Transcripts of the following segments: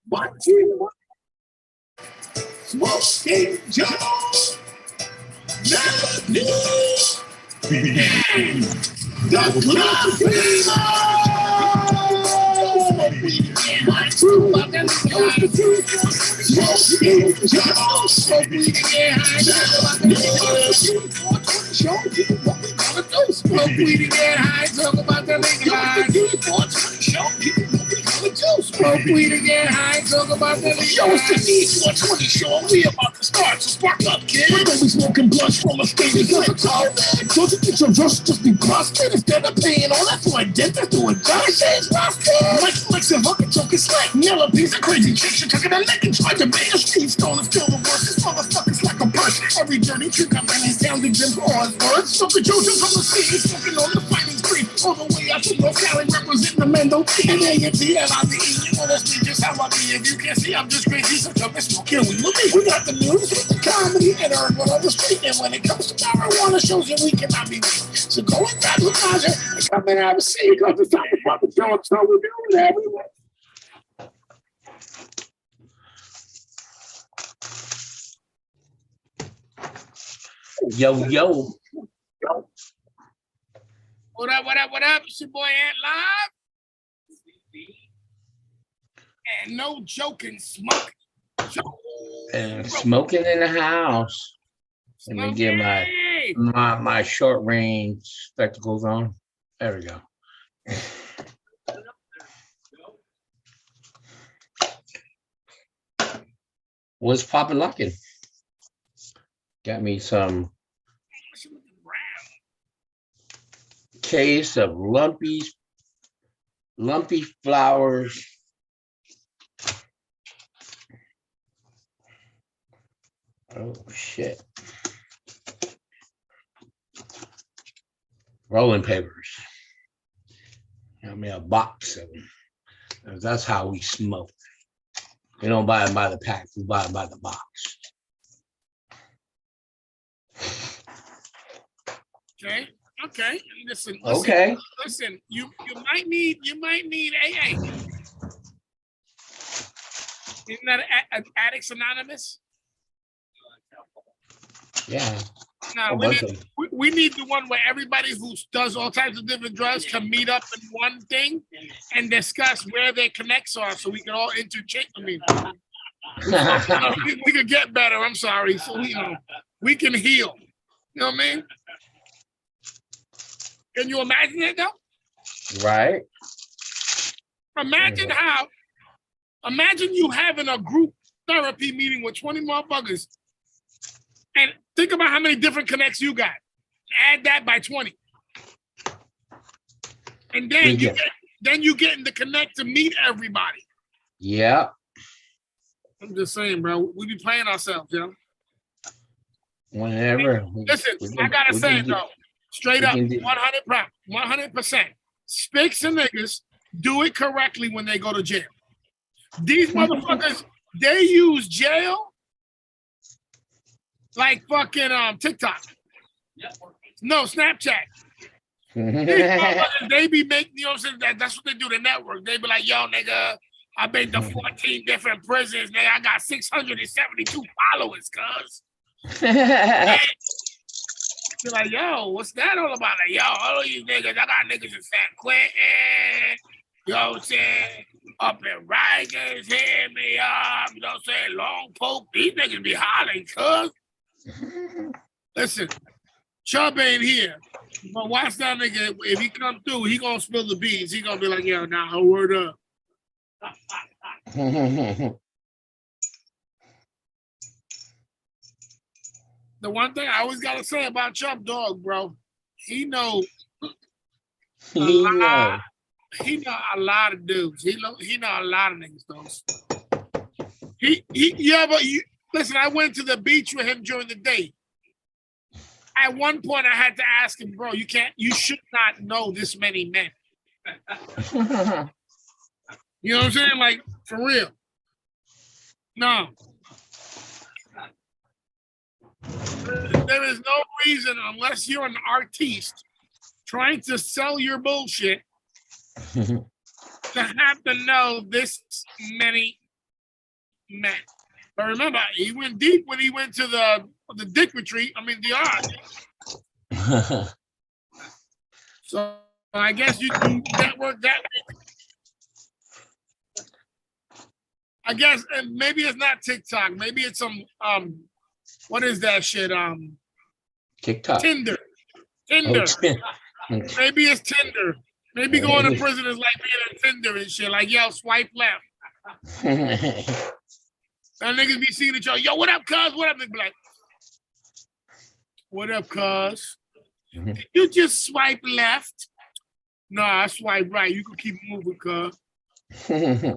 What you smoking Joe? Never knew the club fever. Smoke weed again, high true. Smoking Joe. Smoke weed again, high true. Show you what we gonna do. Smoke weed again, high. Talk about the legalize. D420 show you what we gonna do. Smoke weed again, high. Talk about the legalize. Yo, it's the D420 show. We about to start, so spark up, kid. We're gonna be smoking blunts from a state of cold, man. Don't you think your drugs just be busted instead of paying all that for a dentist to a judge? It's busted. Like flicks and fucking choking slack. Yellow piece of crazy chicks. You're taking a lick and trying to make a street stone and still the worst. This motherfucker's like a purse. Every dirty trick I'm in is sounding them on words. Smoking Jojo from the city, smoking on the fighting street. All the way out to North Cali, representing the Mendo. And A-N-T-L-I-V-E. You wanna see just how I be. If you can't see, I'm just crazy. So come and smoke here with me. We got the news with the comedy and everyone on the street. And when it comes to marijuana shows, you we cannot be weak. So go and grab the Naja and come and have a seat. Because it's time to pop the show. So we're doing everyone. Yo, yo. What up, what up, what up? It's your boy Ant Live. And no joking, smoking. And smoking in the house. Let me get my short range spectacles on. There we go. What's poppin' locking? Got me some case of lumpy flowers. Oh shit. Rolling papers. Got me a box of them. That's how we smoke. We don't buy them by the pack, we buy them by the box. Okay. Listen. Okay. Listen. You might need AA. Isn't that Addicts Anonymous? Yeah. No, we need the one where everybody who does all types of different drugs can meet up in one thing and discuss where their connects are, so we can all interchange. I mean, we could get better. I'm sorry. So we can heal. You know what I mean? Can you imagine it though? Right. Imagine you having a group therapy meeting with 20 motherfuckers and think about how many different connects you got. Add that by 20. And then you get in the connect to meet everybody. Yeah. I'm just saying, bro, we be playing ourselves, yo. Whenever. Listen, I gotta say it though. Straight up, 100%. Spicks and niggas do it correctly when they go to jail. These motherfuckers, they use jail like fucking TikTok. No, Snapchat. They be making, you know what I'm saying? That's what they do, the network. They be like, yo, nigga, I been to 14 different prisons, nigga. I got 672 followers, cuz. You're like, yo, what's that all about? Like, yo, all of you niggas, I got niggas in San Quentin, you know what I'm saying? Up in Rikers, hit me up, you know what I'm saying? Long Poke, these niggas be hollering, cuz. Listen, Chubb ain't here, but watch that nigga. If he come through, he gonna spill the beans. He gonna be like, yo, nah, word up. The one thing I always gotta say about Chubb Dog, bro, he know a lot of dudes. He know a lot of niggas, though. Listen, I went to the beach with him during the day. At one point, I had to ask him, bro, you should not know this many men. You know what I'm saying? Like, for real. No. There is no reason, unless you're an artiste trying to sell your bullshit, to have to know this many men. But remember, he went deep when he went to the dick retreat. I mean, the art. So I guess you can network that way. I guess, and maybe it's not TikTok. Maybe it's some what is that shit? TikTok. Tinder. Oh, Maybe it's Tinder. Maybe going to prison is like being on Tinder and shit. Like, yo, swipe left. And niggas be seeing each other. Yo, what up, cuz? What up? They be like, what up, cuz? Did you just swipe left? No, I swipe right. You can keep moving, cuz. I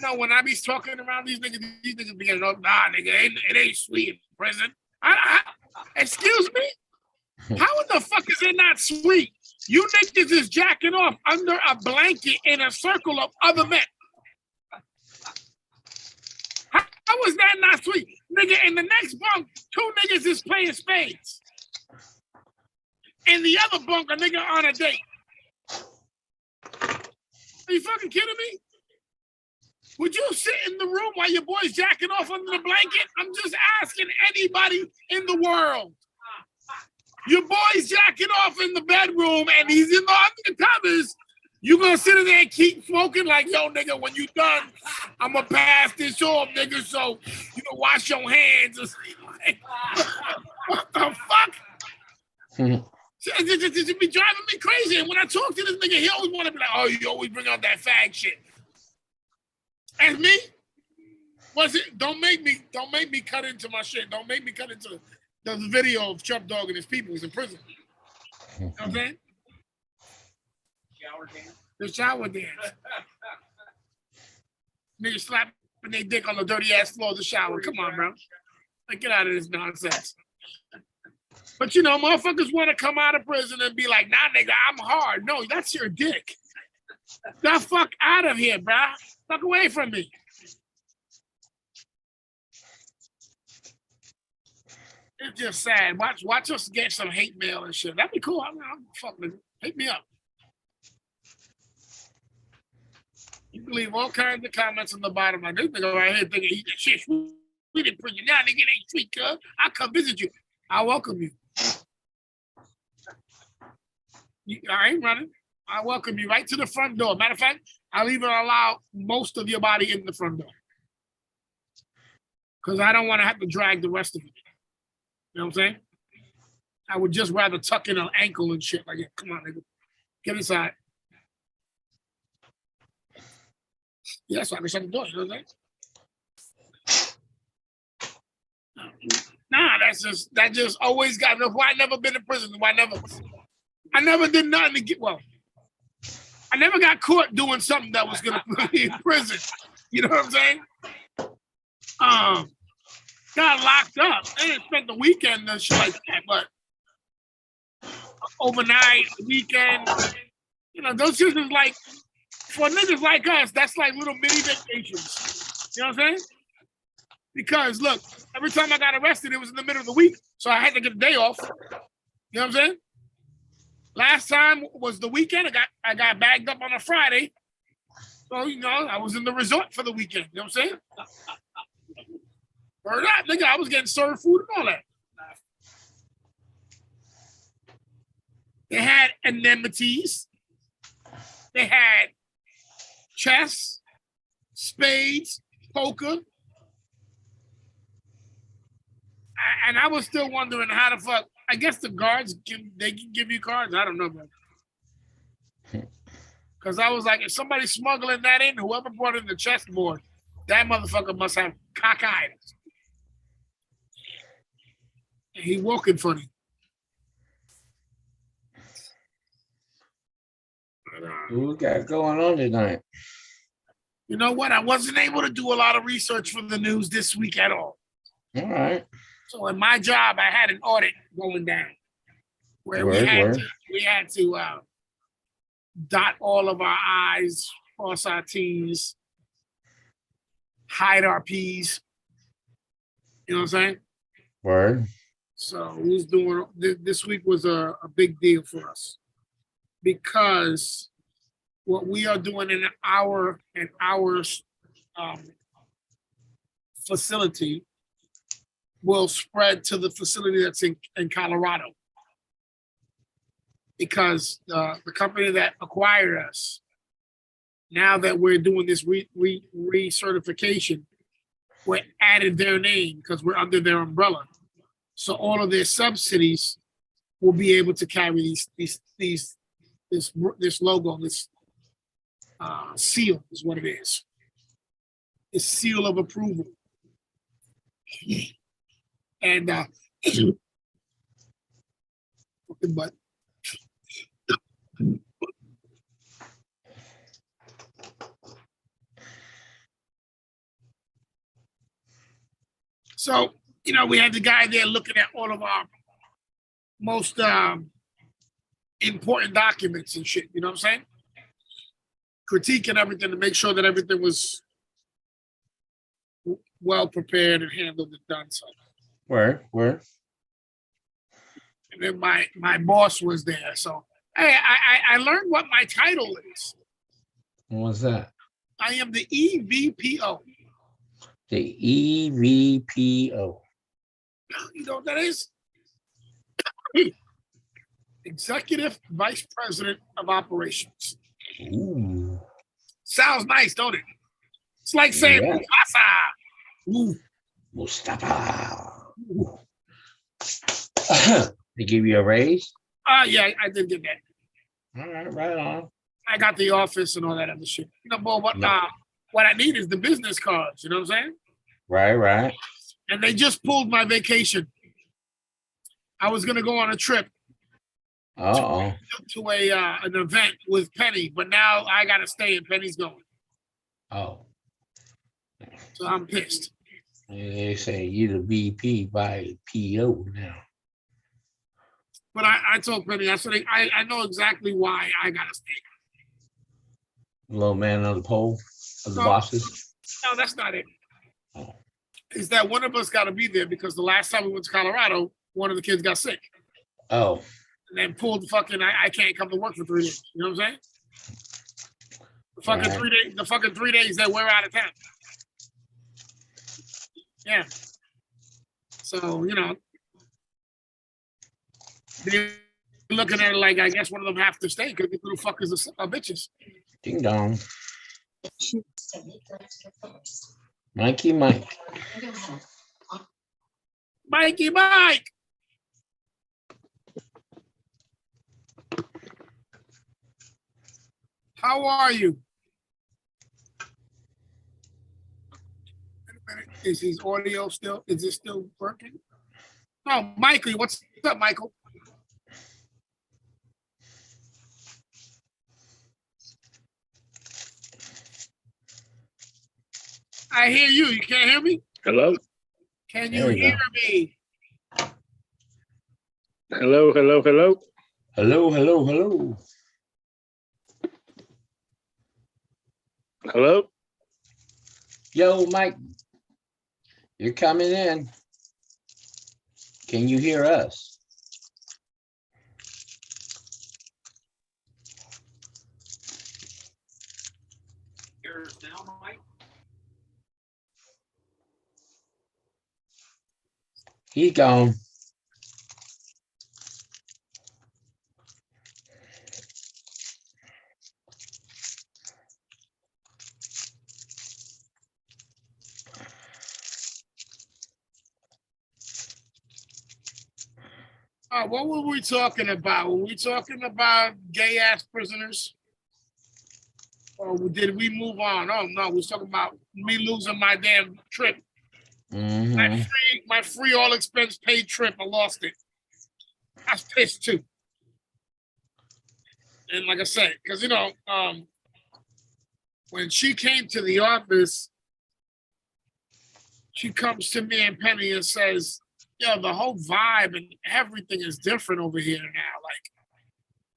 know. When I be talking around these niggas be like, oh, nah, nigga, it ain't sweet in prison. Excuse me? How in the fuck is it not sweet? You niggas is jacking off under a blanket in a circle of other men. How is that not sweet? Nigga, in the next bunk, 2 niggas is playing spades. In the other bunk, a nigga on a date. Are you fucking kidding me? Would you sit in the room while your boy's jacking off under the blanket? I'm just asking anybody in the world. Your boy's jacking off in the bedroom and he's in the undercovers. You gonna sit in there and keep smoking like, yo, nigga, when you done, I'm gonna pass this off, nigga, so you can wash your hands. Like, what the fuck? It be driving me crazy. And when I talk to this nigga, he always want to be like, oh, you always bring out that fag shit. And me? Was it? Don't make me cut into my shit. Don't make me cut into the video of Chubb Dog and his people. He's in prison. You know what I'm saying? Shower dance. The shower dance. Niggas slapping their dick on the dirty ass floor of the shower. Come on, bro. Like, get out of this nonsense. But you know, motherfuckers want to come out of prison and be like, nah, nigga, I'm hard. No, that's your dick. The fuck out of here, bro. Fuck away from me. It's just sad. Watch us get some hate mail and shit. That'd be cool. I'm fucking hit me up. You can leave all kinds of comments on the bottom. Like this nigga right here thinking he got shit. We didn't bring you down, nigga. It ain't sweet, cuz. I'll come visit you. I'll welcome you. I ain't running. I welcome you right to the front door. Matter of fact, I'll even allow most of your body in the front door. Because I don't want to have to drag the rest of you. You know what I'm saying? I would just rather tuck in an ankle and shit like that. Come on, nigga. Get inside. Yeah, so I can shut the door. You know what I'm saying? Nah, that just always got enough. Why I never been in prison? I never did nothing to get, well, I never got caught doing something that was gonna put me in prison. You know what I'm saying? Got locked up. I didn't spend the weekend and shit like that, but overnight, weekend, you know, those shit is like, for niggas like us, that's like little mini vacations. You know what I'm saying? Because look, every time I got arrested, it was in the middle of the week, so I had to get a day off. You know what I'm saying? Last time was the weekend. I got bagged up on a Friday. So, you know, I was in the resort for the weekend. You know what I'm saying? Or not, nigga, I was getting served food and all that. They had anemones. They had chess, spades, poker. And I was still wondering how the fuck, I guess the guards, they can give you cards? I don't know, bro. Because I was like, if somebody's smuggling that in, whoever brought in the chessboard, that motherfucker must have cockeyed. And he walking funny. What we got going on tonight? You know what? I wasn't able to do a lot of research for the news this week at all. All right. So in my job, I had an audit going down where we had to dot all of our I's, cross our T's, hide our P's. You know what I'm saying? Word. So we was doing, this week was a big deal for us because what we are doing in our facility will spread to the facility that's in Colorado. Because the company that acquired us, now that we're doing this recertification, we're added their name because we're under their umbrella. So all of their subsidies will be able to carry this logo, this seal is what it is. It's seal of approval. And but so, you know, we had the guy there looking at all of our most important documents and shit, you know what I'm saying? Critiquing everything to make sure that everything was well prepared and handled and done. So Where? and then my boss was there. So hey, I learned what my title is. What was that? I am the EVPO. The EVPO. You know what that is? Executive Vice President of Operations. Ooh. Sounds nice, don't it? It's like saying Yeah. Mufasa. Ooh. Mustafa. Ooh. They give you a raise? Yeah, I did get that. All right on. I got the office and all that other shit. You know, but what I need is the business cards. You know what I'm saying? Right. And they just pulled my vacation. I was gonna go on a trip to an event with Penny, but now I gotta stay and Penny's going. Oh. So I'm pissed. They say you're the VP by PO now. But I told Penny, I said I know exactly why I gotta stay. Low man on the pole of the bosses. No, that's not it. Oh. Is that one of us got to be there because the last time we went to Colorado, one of the kids got sick. Oh. And then pulled the fucking, I can't come to work for 3 days. You know what I'm saying? The fucking 3 days, the fucking 3 days that we're out of town. Yeah. So, you know, they're looking at it like, I guess one of them have to stay because these little fuckers are bitches. Ding dong. Mikey Mike. Mikey Mike. How are you? Is his audio still, is it still working? Oh, Michael, what's up, Michael? I hear you. You can't hear me? Hello? Can you hear me? Hello? Hello. Hello? Yo, Mike. You're coming in. Can you hear us? Hear us now, Mike? He's gone. What were we talking about? Were we talking about gay ass prisoners? Or did we move on? Oh no, we was talking about me losing my damn trip. Mm-hmm. My free all expense paid trip. I lost it. I was pissed too. And like I said, because you know, when she came to the office, she comes to me and Penny and says, yo, the whole vibe and everything is different over here now. Like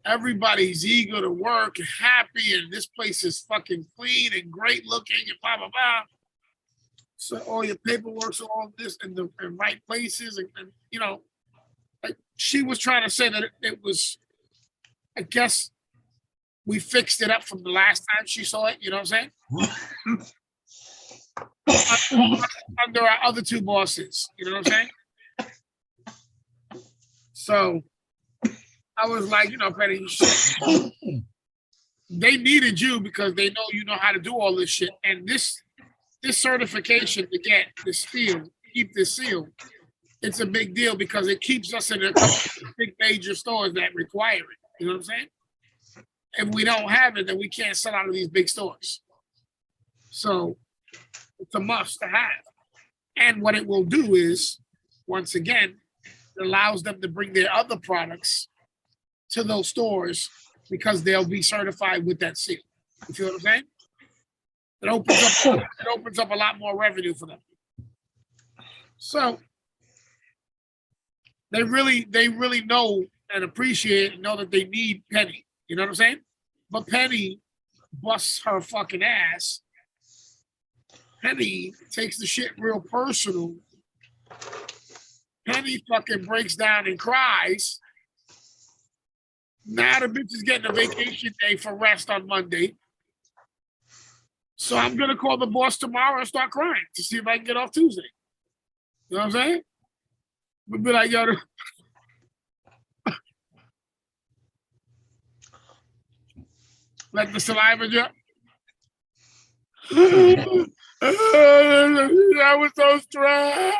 everybody's eager to work and happy, and this place is fucking clean and great looking and blah blah blah. So all your paperwork's all this in the right places, and you know, like she was trying to say that it was, I guess, we fixed it up from the last time she saw it. You know what I'm saying? Under our other two bosses. You know what I'm saying? So I was like, you know, Penny, they needed you because they know you know how to do all this shit. And this certification to get this seal, keep this seal, it's a big deal because it keeps us in a couple of big major stores that require it. You know what I'm saying? If we don't have it, then we can't sell out of these big stores. So it's a must to have. And what it will do is, once again, it allows them to bring their other products to those stores because they'll be certified with that seal. You feel what I'm saying? It opens up a lot more revenue for them. So they really know and appreciate and know that they need Penny. You know what I'm saying? But Penny busts her fucking ass. Penny takes the shit real personal. Penny fucking breaks down and cries. Now the bitch is getting a vacation day for rest on Monday. So I'm gonna call the boss tomorrow and start crying to see if I can get off Tuesday. You know what I'm saying? We'll be like, yo, let the saliva drop. I was so stressed.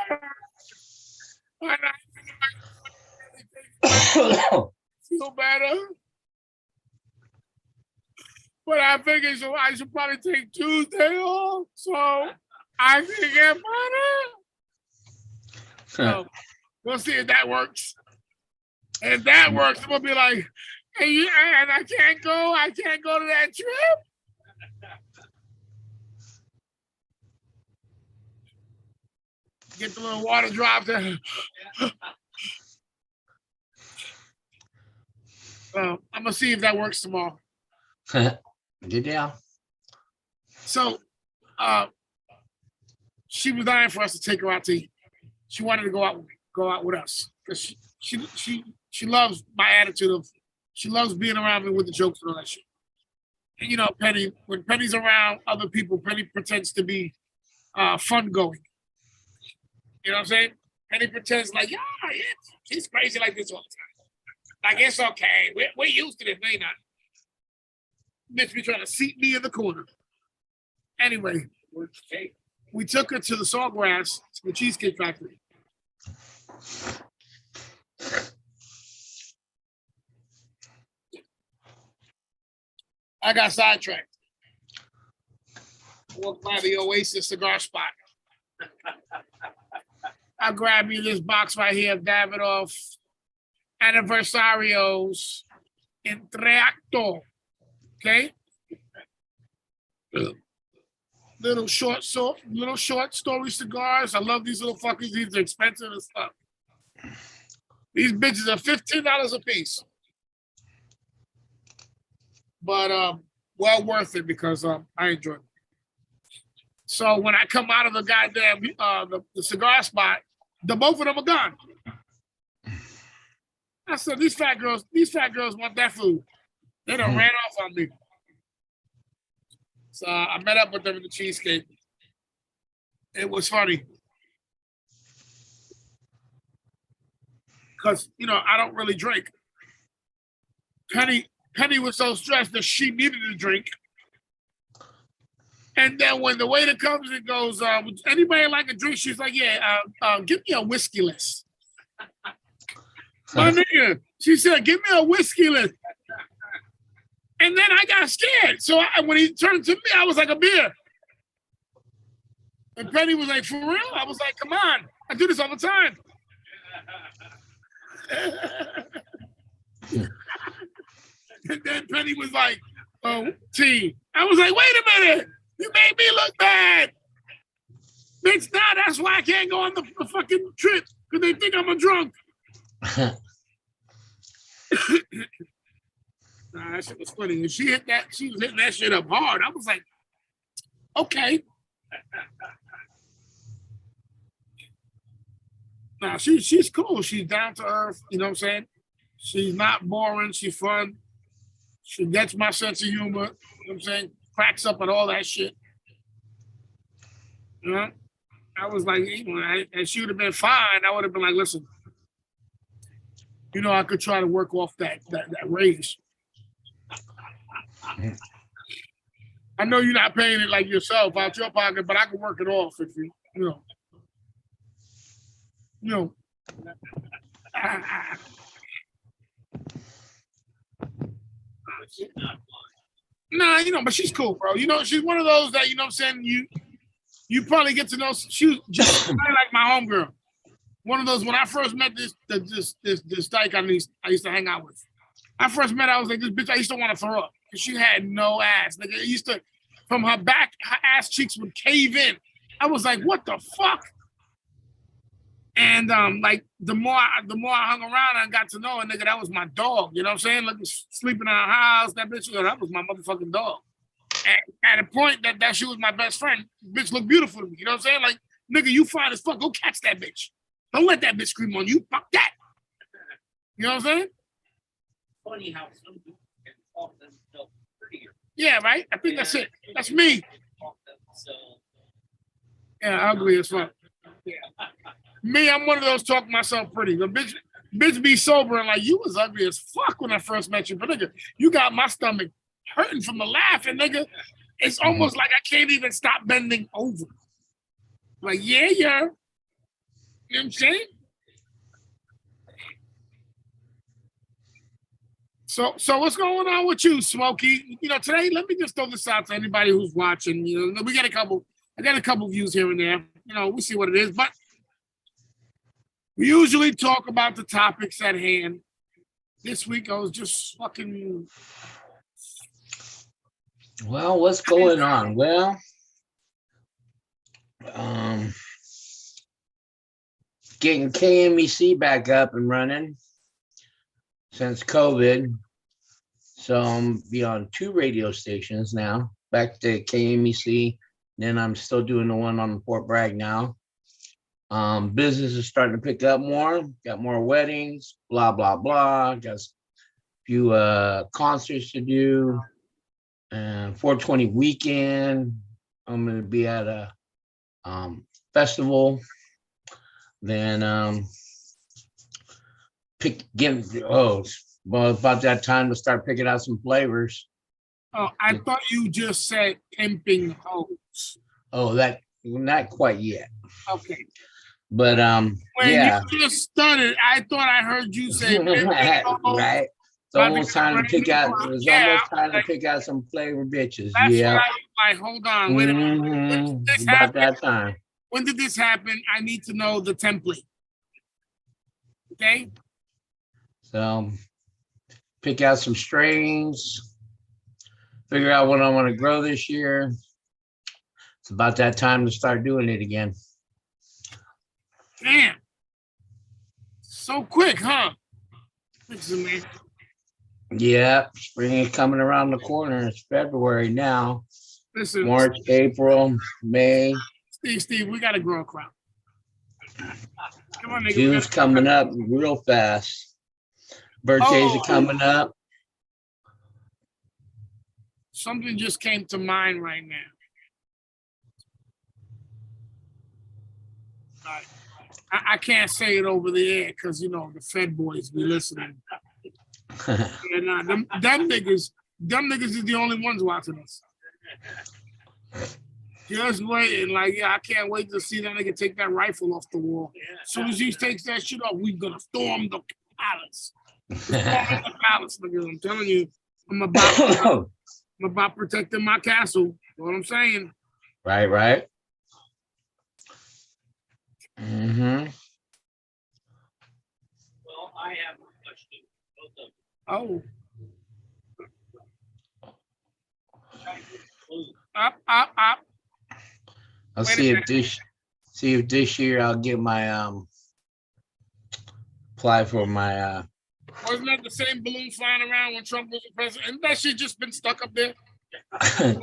Feel better. But I figured so I should probably take Tuesday off so I can get better. So we'll see if that works. And if that works, I'm gonna be like, hey, and I can't go to that trip. Get the little water drops there. I'm gonna see if that works tomorrow. Yeah. So she was dying for us to take her out to eat. She wanted to go out with us because she loves my attitude of she loves being around me with the jokes and all that shit. And you know, Penny, when Penny's around other people, Penny pretends to be fun going. You know what I'm saying? Penny pretends like, yeah, she's crazy like this all the time. Like it's okay. We're used to this, they not. Bitch be trying to seat me in the corner. Anyway, we took her to the Sawgrass, to the Cheesecake Factory. I got sidetracked. I walked by the Oasis cigar spot. I grabbed me this box right here of Davidoff Anniversarios in Treacto. Okay? Little short story cigars. I love these little fuckers. These are expensive as fuck. These bitches are $15 a piece. But well worth it because I enjoy it. So when I come out of the goddamn the cigar spot, the both of them are gone. I said, these fat girls want that food. They done ran off on me. So I met up with them in the cheesecake. It was funny. Because, you know, I don't really drink. Penny was so stressed that she needed a drink. And then when the waiter comes and goes, would anybody like a drink? She's like, yeah, give me a whiskey list. My nigga, she said, give me a whiskey list. And then I got scared. So when he turned to me, I was like, a beer. And Penny was like, for real? I was like, come on. I do this all the time. And then Penny was like, oh, tea. I was like, wait a minute. You made me look bad. Bitch, nah, that's why I can't go on the fucking trip. Because they think I'm a drunk. Nah, that shit was funny. And she was hitting that shit up hard. I was like, okay. Nah, she's cool. She's down to earth. You know what I'm saying? She's not boring. She's fun. She gets my sense of humor. You know what I'm saying? Cracks up at all that shit. You know? I was like, and she would have been fine. I would have been like, listen, I could try to work off that raise. I know you're not paying it like yourself out your pocket, but I can work it off if Nah, but she's cool, bro. She's one of those that, what I'm saying, you probably get to know. She was just like my homegirl. One of those, when I first met this dyke I used to hang out with. I first met her, I was like, this bitch, I used to want to throw up. Because she had no ass. Like, it used to, from her back, her ass cheeks would cave in. I was like, what the fuck? And like the more I hung around, I got to know her, nigga, that was my dog. You know what I'm saying? Like, sleeping in our house, that bitch, that was my motherfucking dog. And at a point that she was my best friend, bitch looked beautiful to me. You know what I'm saying? Like, nigga, you fine as fuck. Go catch that bitch. Don't let that bitch scream on you. Fuck that. You know what I'm saying? Funny how some people can talk themselves prettier. Yeah, right? I think that's it. That's me. Yeah, ugly as fuck. Yeah. Me, I'm one of those talk myself pretty. The bitch be sober and like, you was ugly as fuck when I first met you. But nigga, you got my stomach hurting from the laughing, nigga. It's almost like I can't even stop bending over. Like, yeah. You know what I'm saying? So what's going on with you, Smokey? Today, let me just throw this out to anybody who's watching. I got a couple views here and there. We see what it is, but we usually talk about the topics at hand. This week, I was just fucking. Well, what's going on? Well, getting KMEC back up and running since COVID. So I'm be on 2 radio stations now, back to KMEC. Then I'm still doing the one on Fort Bragg now. Business is starting to pick up more. Got more weddings, blah, blah, blah. Got a few concerts to do. 420 weekend. I'm going to be at a festival. Then about that time to start picking out some flavors. Oh, I thought you just said pimping hoes. Oh, that not quite yet. Okay. But when yeah. you just started, I thought I heard you say pimping hoes. Right. It's almost time to pick out. It's almost time to pick out some flavor bitches. Yeah. Like, hold on, wait a minute. When did this happen? That time. When did this happen? I need to know the template. Okay. So, pick out some strains. Figure out what I want to grow this year. It's about that time to start doing it again. Damn. So quick, huh? Listen, man. Yeah, spring is coming around the corner. It's February now. Listen, March, April, May. Steve, we got to grow a crop. Come on, nigga. June's coming up real fast. Birthdays are coming up. Something just came to mind right now. I can't say it over the air because, the Fed boys be listening. Them niggas is the only ones watching us. Just waiting, I can't wait to see that nigga take that rifle off the wall. As soon as he takes that shit off, we gonna storm the palace. Nigga. I'm telling you, I'm about protecting my castle. You know what I'm saying? Right. Mm-hmm. Well, I have a question. Oh. Up. I'll see if this year I'll get my apply for my wasn't that the same balloon flying around when Trump was the president? Ain't that shit just been stuck up there for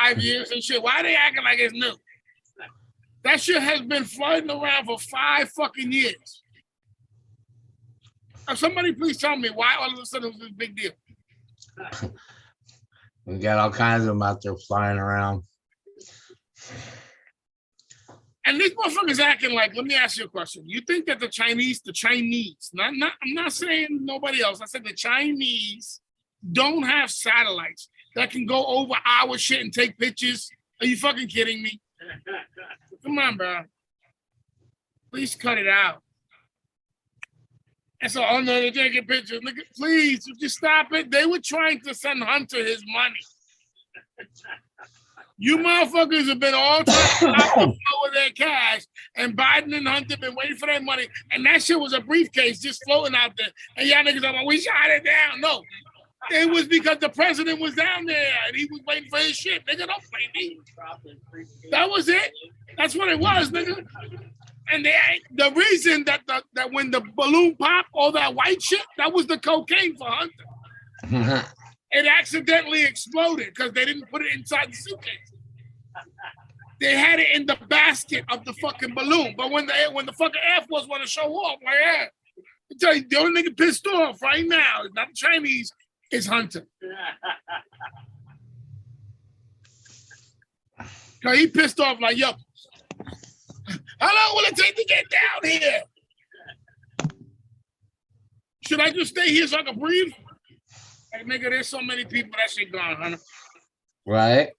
5 years and shit? Why are they acting like it's new? That shit has been floating around for 5 fucking years. Now, somebody please tell me why all of a sudden it was this big deal. We got all kinds of them out there flying around. And these motherfuckers acting like, let me ask you a question. You think that the Chinese, I'm not saying nobody else. I said the Chinese don't have satellites that can go over our shit and take pictures. Are you fucking kidding me? Come on, bro. Please cut it out. And so, oh no, they're taking pictures. Look, please, would you stop it? They were trying to send Hunter his money. You motherfuckers have been all trying to over their cash, and Biden and Hunter been waiting for their money, and that shit was a briefcase just floating out there. And y'all niggas are like, we shot it down. No, it was because the president was down there and he was waiting for his shit. Nigga, don't play me. That was it. That's what it was, nigga. And the reason that when the balloon popped, all that white shit, that was the cocaine for Hunter. It accidentally exploded because they didn't put it inside the suitcase. They had it in the basket of the fucking balloon. But when the fucking Air Force want to show off, like, yeah, I tell you, the only nigga pissed off right now is not the Chinese, is Hunter. Cause he pissed off like, yo, how long will it take to get down here? Should I just stay here so I can breathe? Hey, nigga, there's so many people, that shit gone, Hunter. Right.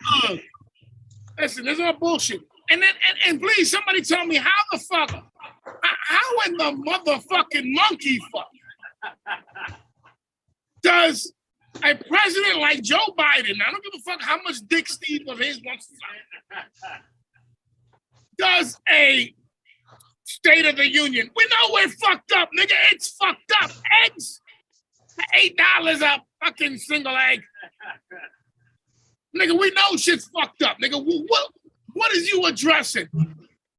Listen, this is all bullshit. And please, somebody tell me how the fuck, how in the motherfucking monkey fuck does a president like Joe Biden, I don't give a fuck how much dick Steve of his wants to sign, does a State of the Union? We know we're fucked up, nigga. It's fucked up. Eggs, $8 a fucking single egg. Nigga, we know shit's fucked up. Nigga, what is you addressing?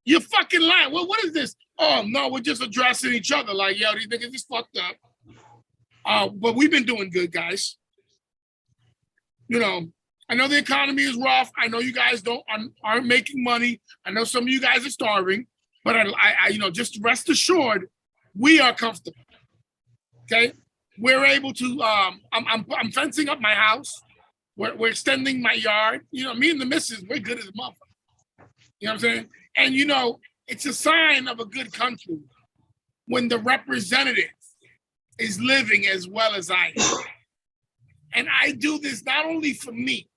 You're fucking lying. What is this? Oh, no, we're just addressing each other. Like, yo, these niggas is fucked up. But we've been doing good, guys. You know, I know the economy is rough. I know you guys aren't making money. I know some of you guys are starving. But I you know, just rest assured, we are comfortable. Okay, we're able to. I'm fencing up my house. We're extending my yard. You know, me and the missus, we're good as a motherfucker. You know what I'm saying? And you know, it's a sign of a good country when the representative is living as well as I am. And I do this not only for me,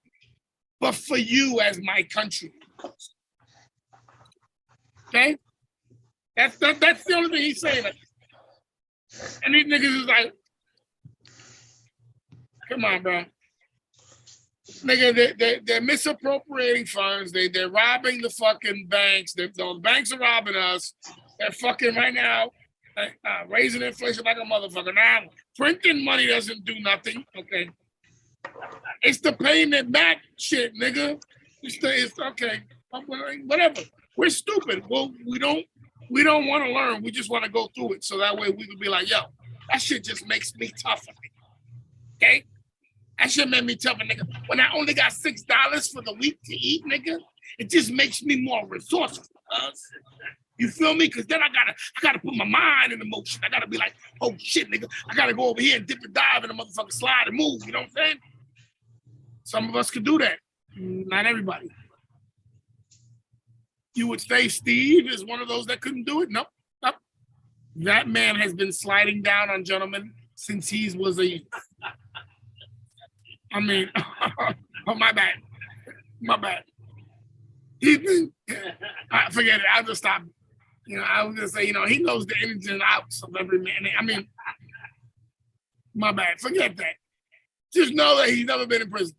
but for you as my country. Okay? That's the only thing he's saying. And these niggas is like, come on, bro. Nigga, they're misappropriating funds. They're robbing the fucking banks. The banks are robbing us. They're fucking right now raising inflation like a motherfucker. Now, printing money doesn't do nothing. Okay. It's the paying it back shit, nigga. It's okay. Whatever. We're stupid. Well, we don't want to learn. We just want to go through it. So that way we can be like, yo, that shit just makes me tougher. Okay? That shit made me tougher, nigga. When I only got $6 for the week to eat, nigga, it just makes me more resourceful. You feel me? Because then I gotta put my mind in motion. I gotta be like, oh shit, nigga, I gotta go over here and dip and dive in the motherfucking slide and move. You know what I'm saying? Some of us could do that. Not everybody. You would say Steve is one of those that couldn't do it? Nope. That man has been sliding down on gentlemen since he was a... I mean, oh, my bad. He's been... forget it. I'll just stop. You know, I was going to say, you know, he knows the ins and outs of every man. I mean, my bad. Forget that. Just know that he's never been in prison.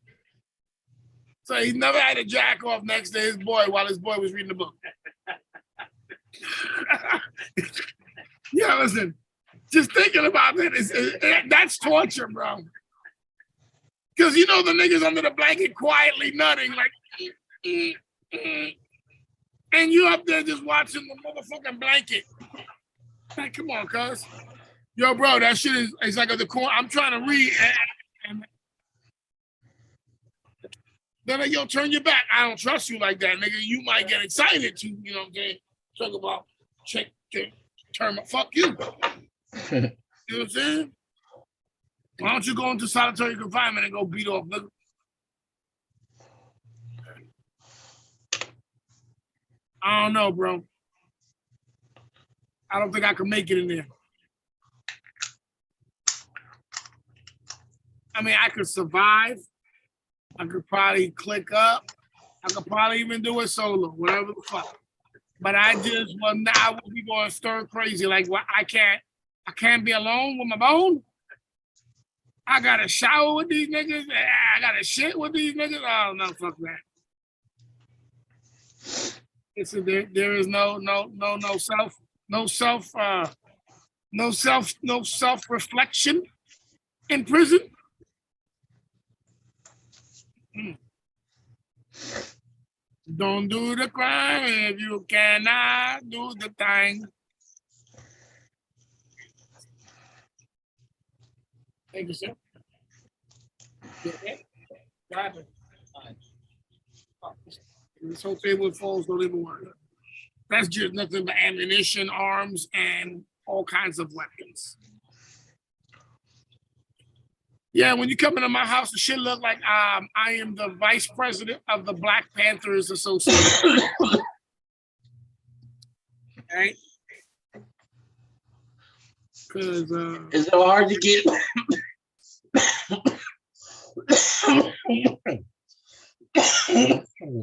So he's never had a jack off next to his boy while his boy was reading the book. Yeah, listen, just thinking about that, that's torture, bro. Because you know the niggas under the blanket quietly nutting like, and you up there just watching the motherfucking blanket. Like, come on, cuz. Yo, bro, that shit is, it's like the corner. I'm trying to read and then like, yo, turn your back. I don't trust you like that, nigga. You might get excited to, you know what I'm saying? Talk about turn, fuck you. You know what I'm saying? Why don't you go into solitary confinement and go beat off nigga? I don't know, bro. I don't think I can make it in there. I mean, I could survive. I could probably click up. I could probably even do it solo, whatever the fuck. But I just I would be going stir crazy. Like, what? I can't be alone with my bone. I gotta shower with these niggas. I gotta shit with these niggas. Oh no, fuck that. There is no self reflection in prison. Don't do the crime if you cannot do the thing. Thank you, sir. What happened? This whole table falls, don't even worry. That's just nothing but ammunition, arms, and all kinds of weapons. Yeah, when you come into my house, the shit look like I am the vice president of the Black Panthers Association. Right? Because is it hard to get?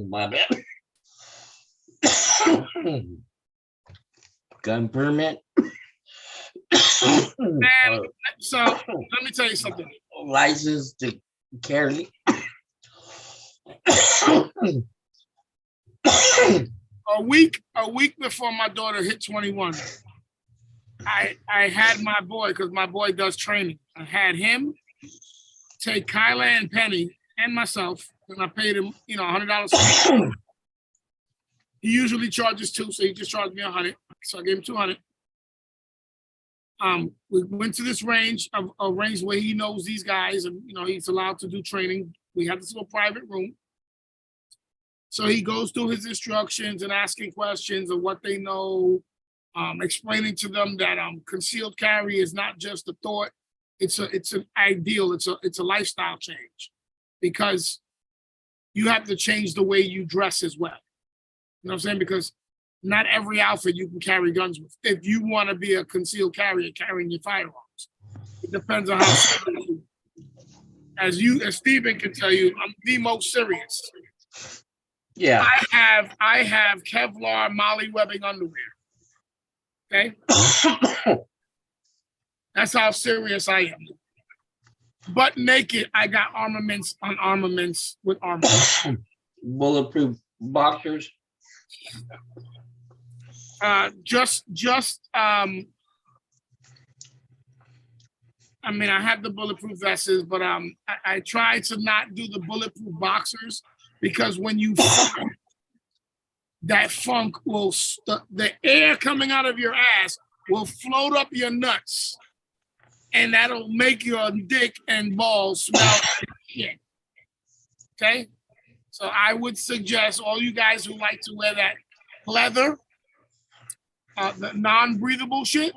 My bad. Gun permit. Man, so let me tell you something. License to carry. A week before my daughter hit 21, I had my boy, because my boy does training. I had him take Kyla and Penny and myself, and I paid him, $100. He usually charges $2, so he just charged me $100. So I gave him $200. We went to this range, a range where he knows these guys, and he's allowed to do training. We have this little private room. So he goes through his instructions and asking questions of what they know, explaining to them that concealed carry is not just a thought, it's an ideal, it's a lifestyle change, because you have to change the way you dress as well. You know what I'm saying? Because not every outfit you can carry guns with. If you want to be a concealed carrier carrying your firearms, it depends on how serious you are. As Stephen can tell you, I'm the most serious. Yeah. I have Kevlar Molly webbing underwear. Okay? That's how serious I am. Butt naked, I got armaments on armaments with armor. Bulletproof boxers. I mean, I have the bulletproof vests, but I try to not do the bulletproof boxers, because when you funk, that funk will the air coming out of your ass will float up your nuts, and that'll make your dick and balls smell like shit. Okay, so I would suggest all you guys who like to wear that leather, the non-breathable shit.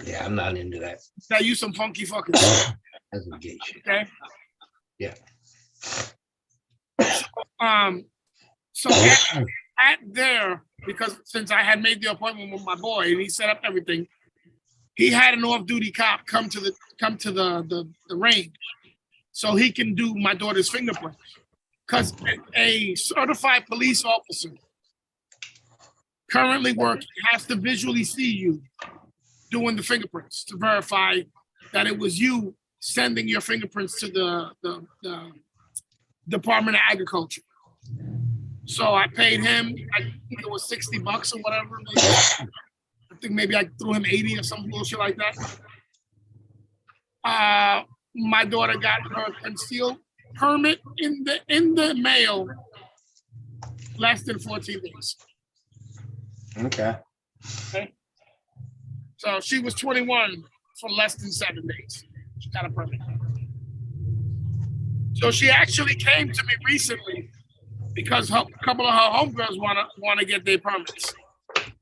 Yeah, I'm not into that. That use some funky fucking shit. That's some gay shit. Okay. Yeah. So at there, because since I had made the appointment with my boy and he set up everything, he had an off-duty cop come to the range so he can do my daughter's fingerprints. Because a certified police officer currently working has to visually see you doing the fingerprints to verify that it was you sending your fingerprints to the Department of Agriculture. So I paid him, I think it was $60 or whatever. Maybe. I think maybe I threw him 80 or some bullshit like that. My daughter got her concealed permit in the mail less than 14 days. Okay. So she was 21 for less than 7 days. She got a permit. So she actually came to me recently because a couple of her homegirls want to get their permits.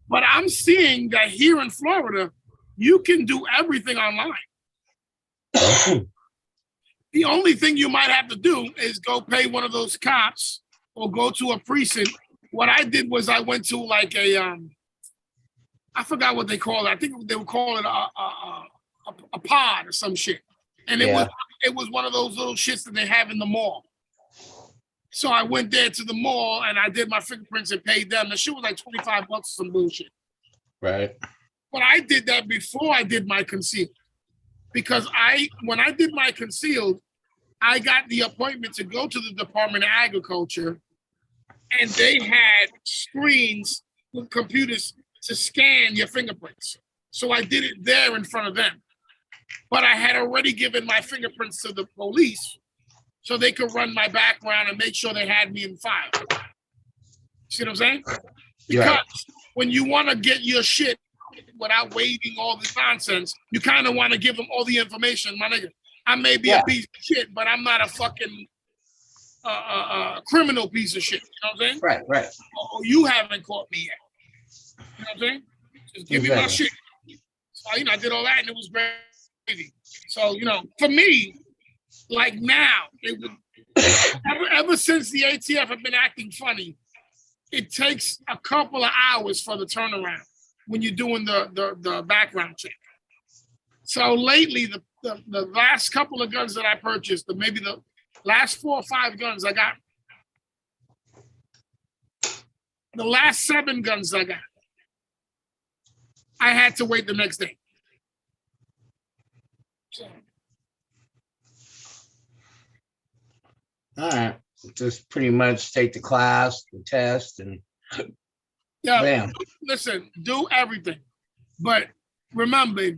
But I'm seeing that here in Florida, you can do everything online. The only thing you might have to do is go pay one of those cops or go to a precinct. What I did was I went to like I forgot what they call it. I think they would call it a pod or some shit. And it was one of those little shits that they have in the mall. So I went there to the mall and I did my fingerprints and paid them. The shit was like $25 or some bullshit. Right. But I did that before I did my concealed. Because when I did my concealed, I got the appointment to go to the Department of Agriculture, and they had screens with computers to scan your fingerprints. So I did it there in front of them. But I had already given my fingerprints to the police so they could run my background and make sure they had me in file. See what I'm saying? Because when you want to get your shit without waiving all the nonsense, you kind of want to give them all the information. My nigga, I may be a piece of shit, but I'm not a fucking criminal piece of shit. You know what I'm saying? Right. Or you haven't caught me yet. You know what I'm saying? Just give me my shit. So, I did all that and it was crazy. So, for me, like now, ever since the ATF have been acting funny, it takes a couple of hours for the turnaround when you're doing the background check. So lately, the last couple of guns that I purchased, maybe the last 4 or 5 guns I got, the last 7 guns I got, I had to wait the next day. So. All right. Just pretty much take the class, the test, and bam. Listen, do everything. But remember, if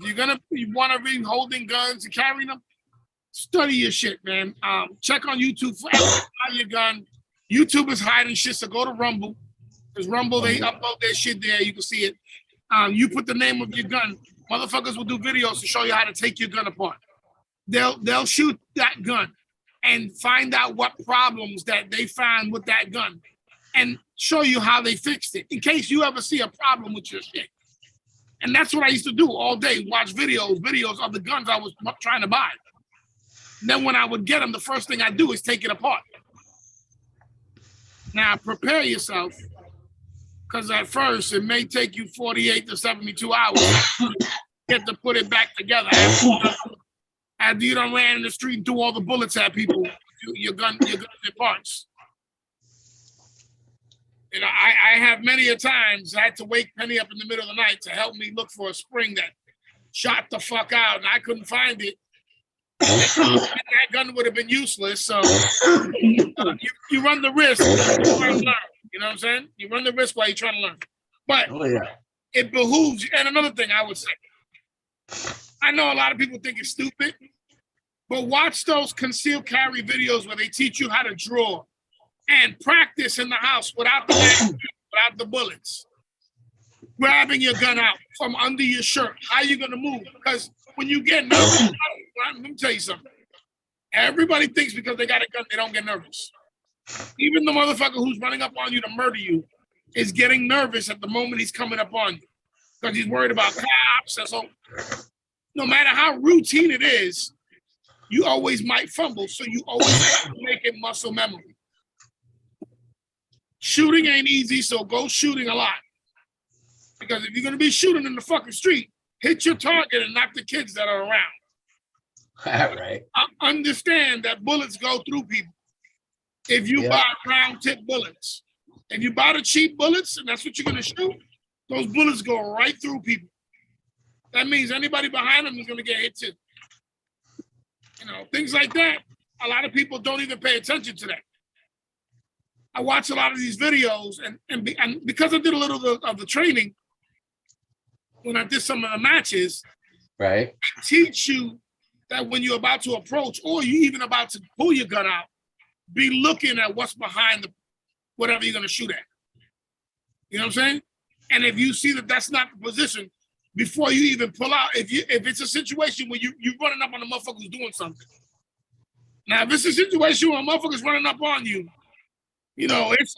you want to be holding guns and carrying them, study your shit, man. Check on YouTube for your gun. YouTube is hiding shit, so go to Rumble. Because Rumble, they upload their shit there. You can see it. You put the name of your gun. Motherfuckers will do videos to show you how to take your gun apart. They'll shoot that gun and find out what problems that they found with that gun and show you how they fixed it in case you ever see a problem with your shit. And that's what I used to do all day, watch videos of the guns I was trying to buy. And then when I would get them, the first thing I do is take it apart. Now, prepare yourself, because at first it may take you 48 to 72 hours to get to put it back together. After you done ran in the street and threw all the bullets at people, your gun in parts. I have many a times I had to wake Penny up in the middle of the night to help me look for a spring that shot the fuck out, and I couldn't find it. That gun would have been useless. So you run the risk while you're trying to learn. You know what I'm saying? You run the risk while you're trying to learn. But it behooves you. And another thing I would say, I know a lot of people think it's stupid, but watch those concealed carry videos where they teach you how to draw and practice in the house without the bullets. Grabbing your gun out from under your shirt. How you gonna move? Because when you get nervous, let me tell you something. Everybody thinks because they got a gun, they don't get nervous. Even the motherfucker who's running up on you to murder you is getting nervous at the moment he's coming up on you because he's worried about cops. And so no matter how routine it is, you always might fumble. So you always have to make it muscle memory. Shooting ain't easy, so go shooting a lot. Because if you're going to be shooting in the fucking street, hit your target and knock the kids that are around. All right. Understand that bullets go through people. If you buy round tip bullets, if you buy the cheap bullets and that's what you're going to shoot, those bullets go right through people. That means anybody behind them is going to get hit too. Things like that. A lot of people don't even pay attention to that. I watch a lot of these videos, and because I did a little of the training, when I did some of the matches, right, I teach you that when you're about to approach or you even about to pull your gun out, be looking at what's behind whatever you're going to shoot at. You know what I'm saying? And if you see that that's not the position, before you even pull out, if it's a situation where you're running up on a motherfucker who's doing something. Now, if it's a situation where a motherfucker's running up on you, there's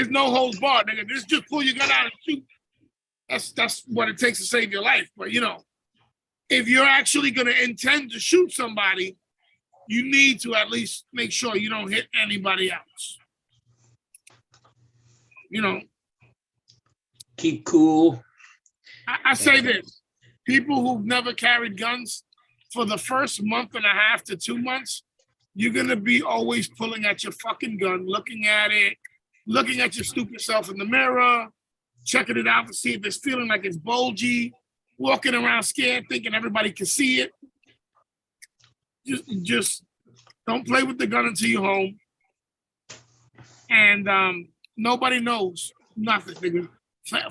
no holds barred, nigga. Just pull your gun out and shoot. That's what it takes to save your life. But if you're actually going to intend to shoot somebody, you need to at least make sure you don't hit anybody else. You know, Keep cool. I say this, people who've never carried guns, for the first month and a half to 2 months, you're going to be always pulling at your fucking gun, looking at it, looking at your stupid self in the mirror, checking it out to see if it's feeling like it's bulgy, walking around scared, thinking everybody can see it. Just don't play with the gun until you're home. And nobody knows nothing, nigga.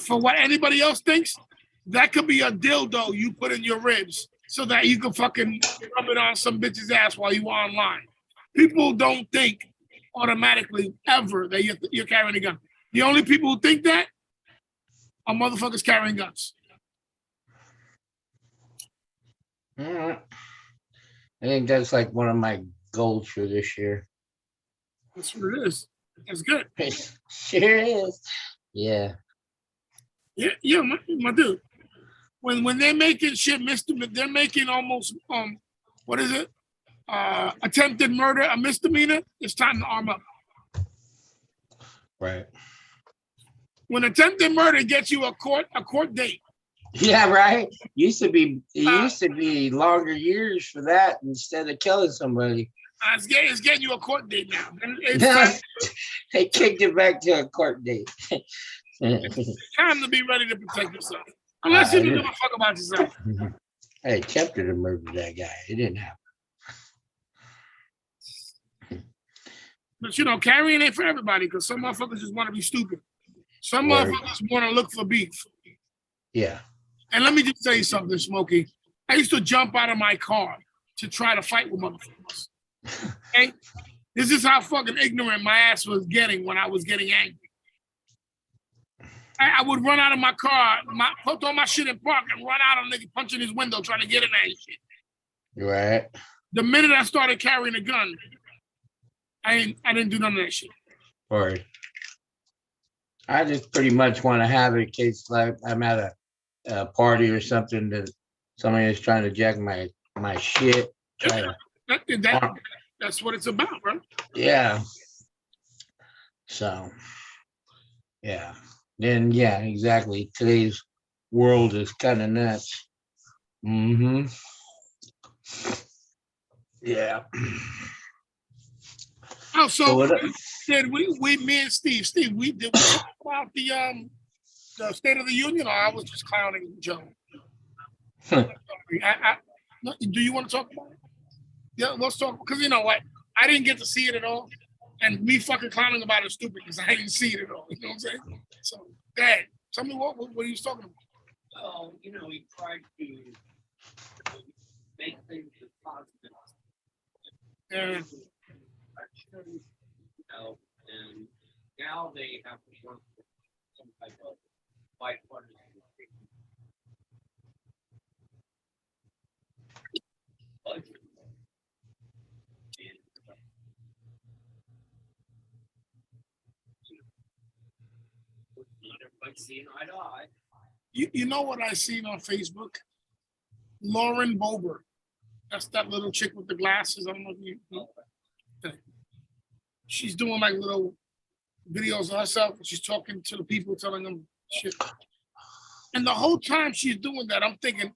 For what anybody else thinks, that could be a dildo you put in your ribs so that you can fucking rub it on some bitch's ass while you are online. People don't think automatically ever that you're carrying a gun. The only people who think that are motherfuckers carrying guns. I think that's like one of my goals for this year. That's what it is. That's good. Sure is. Yeah. Yeah, my dude. When they're making shit misdemeanor, they're making almost what is it? Attempted murder a misdemeanor. It's time to arm up. Right. When attempted murder gets you a court date. Yeah, right. It used to be longer years for that instead of killing somebody. It's getting you a court date now. They kicked it back to a court date. It's time to be ready to protect yourself. Unless you don't give a fuck about yourself. I attempted to murder that guy. It didn't happen. But you know, carrying ain't for everybody because some motherfuckers just want to be stupid. Some motherfuckers want to look for beef. Yeah. And let me just tell you something, Smokey. I used to jump out of my car to try to fight with motherfuckers. Okay? This is how fucking ignorant my ass was getting when I was getting angry. I would run out of my car, put all my shit in park, and run out on a nigga punching his window trying to get in that shit. Right. The minute I started carrying a gun, I didn't do none of that shit. Or I just pretty much want to have it in case like I'm at a party or something that somebody is trying to jack my shit. That's what it's about, bro. Yeah. So, yeah. Then, yeah, exactly. Today's world is kind of nuts. Mm-hmm. Yeah. Oh, so me and Steve, did we talk about the State of the Union, or I was just clowning Joe? Do you want to talk about it? Yeah, let's talk, because you know what? I didn't get to see it at all. And me fucking clowning about it is stupid because I didn't see it at all. You know what I'm saying? So, Dad, tell me what are you talking about? Well, you know, he tried to make things as positive. Yeah. You know, and now they have to work with some type of bipartisan budget. Not everybody seeing eye to eye. You know what I seen on Facebook? Lauren Boebert. That's that little chick with the glasses. I don't know if you know. She's doing like little videos of herself. And she's talking to the people, telling them shit. And the whole time she's doing that, I'm thinking,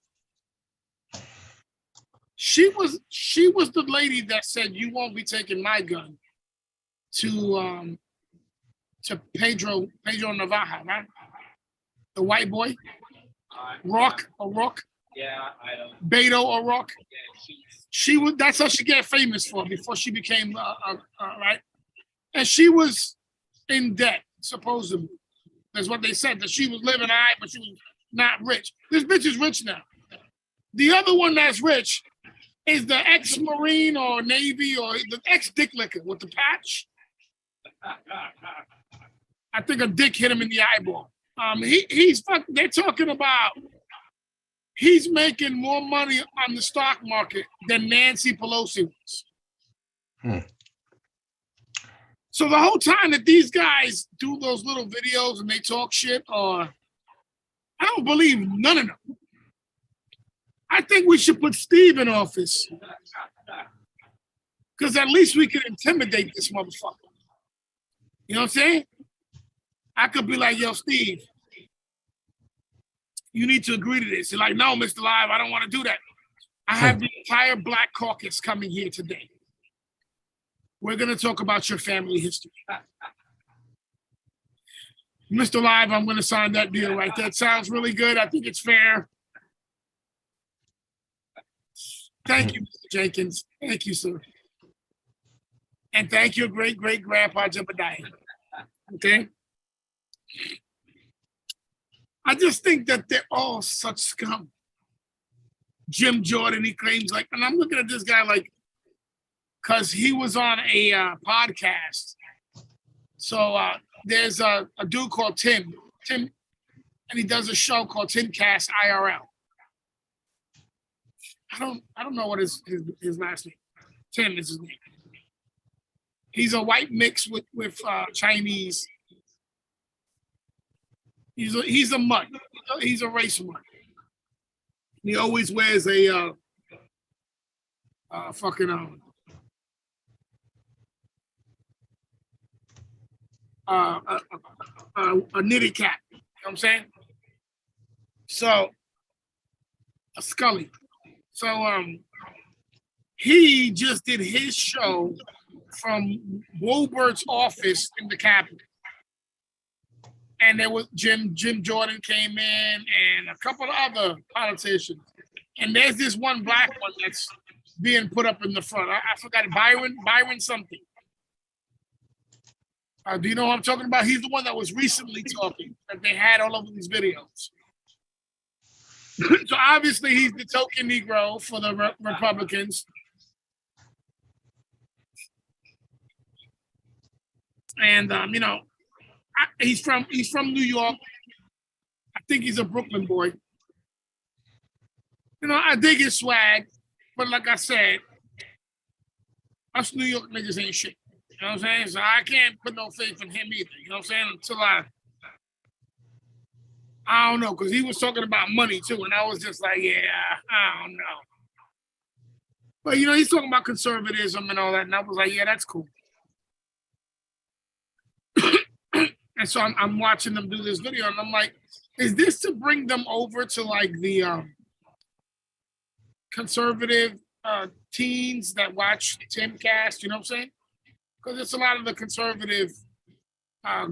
she was the lady that said, "You won't be taking my gun" to Pedro Navaja, right? The white boy, Rock. Yeah, I don't. Beto O'Rourke. Yeah, That's how she got famous for before she became right. And she was in debt, supposedly. That's what they said, that she was living high, but she was not rich. This bitch is rich now. The other one that's rich is the ex-Marine or Navy or the ex-dick licker with the patch. I think a dick hit him in the eyeball. They're talking about he's making more money on the stock market than Nancy Pelosi was. So the whole time that these guys do those little videos and they talk shit, I don't believe none of them. I think we should put Steve in office. Because at least we can intimidate this motherfucker. You know what I'm saying? I could be like, yo, Steve, you need to agree to this. You're like, no, Mr. Live, I don't want to do that. I have the entire Black Caucus coming here today. We're going to talk about your family history. Mr. Live, I'm going to sign that deal right. That sounds really good. I think it's fair. Thank you, Mr. Jenkins. Thank you, sir. And thank your great-great-grandpa, Jebediah. Okay? I just think that they're all such scum. Jim Jordan, he claims like, and I'm looking at this guy like, because he was on a podcast. So there's a dude called Tim, and he does a show called Timcast IRL. I don't know what his last name. Tim is his name. He's a white mix with Chinese. He's a mutt. He's a race mutt. He always wears a fucking a knitted cap. You know what I'm saying? So a Scully. So he just did his show from Woolbert's office in the Capitol. And there was Jim Jordan came in and a couple of other politicians. And there's this one black one that's being put up in the front. I forgot Byron something. Do you know what I'm talking about? He's the one that was recently talking that they had all over these videos. So obviously he's the token Negro for the Republicans. And you know, he's from New York. I think he's a Brooklyn boy. You know, I dig his swag, but like I said, us New York niggas ain't shit. You know what I'm saying? So I can't put no faith in him either. You know what I'm saying? Until I don't know, because he was talking about money too, and I was just like, yeah, I don't know. But you know, he's talking about conservatism and all that, and I was like, yeah, that's cool. And so I'm watching them do this video, and I'm like, is this to bring them over to like the conservative teens that watch Timcast? You know what I'm saying? Because it's a lot of the conservative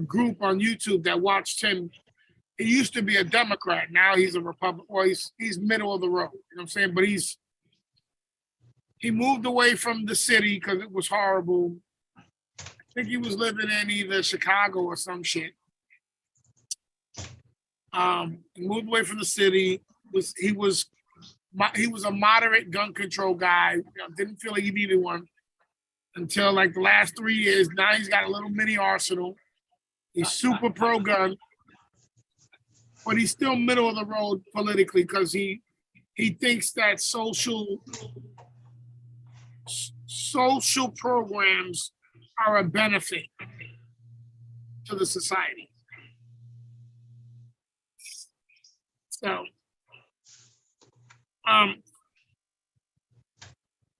group on YouTube that watched him. He used to be a Democrat. Now he's a Republican. Well, he's middle of the road. You know what I'm saying? But he moved away from the city because it was horrible. I think he was living in either Chicago or some shit. He moved away from the city. He was a moderate gun control guy. You know, didn't feel like he needed one until like the last 3 years. Now he's got a little mini arsenal. He's super pro gun, but he's still middle of the road politically because he thinks that social programs are a benefit to the society. So,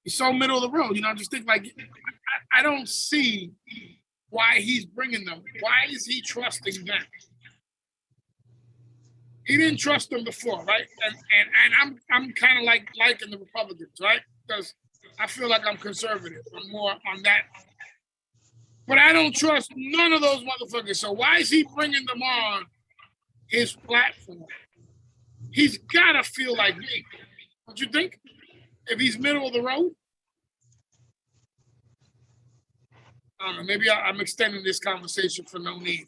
he's so middle of the road. You know, I just think like I don't see why he's bringing them. Why is he trusting them? He didn't trust them before, right? And I'm kind of like liking the Republicans, right? Because I feel like I'm conservative. I'm more on that. But I don't trust none of those motherfuckers. So why is he bringing them on his platform? He's got to feel like me. Don't you think? If he's middle of the road? I don't know. Maybe I'm extending this conversation for no need.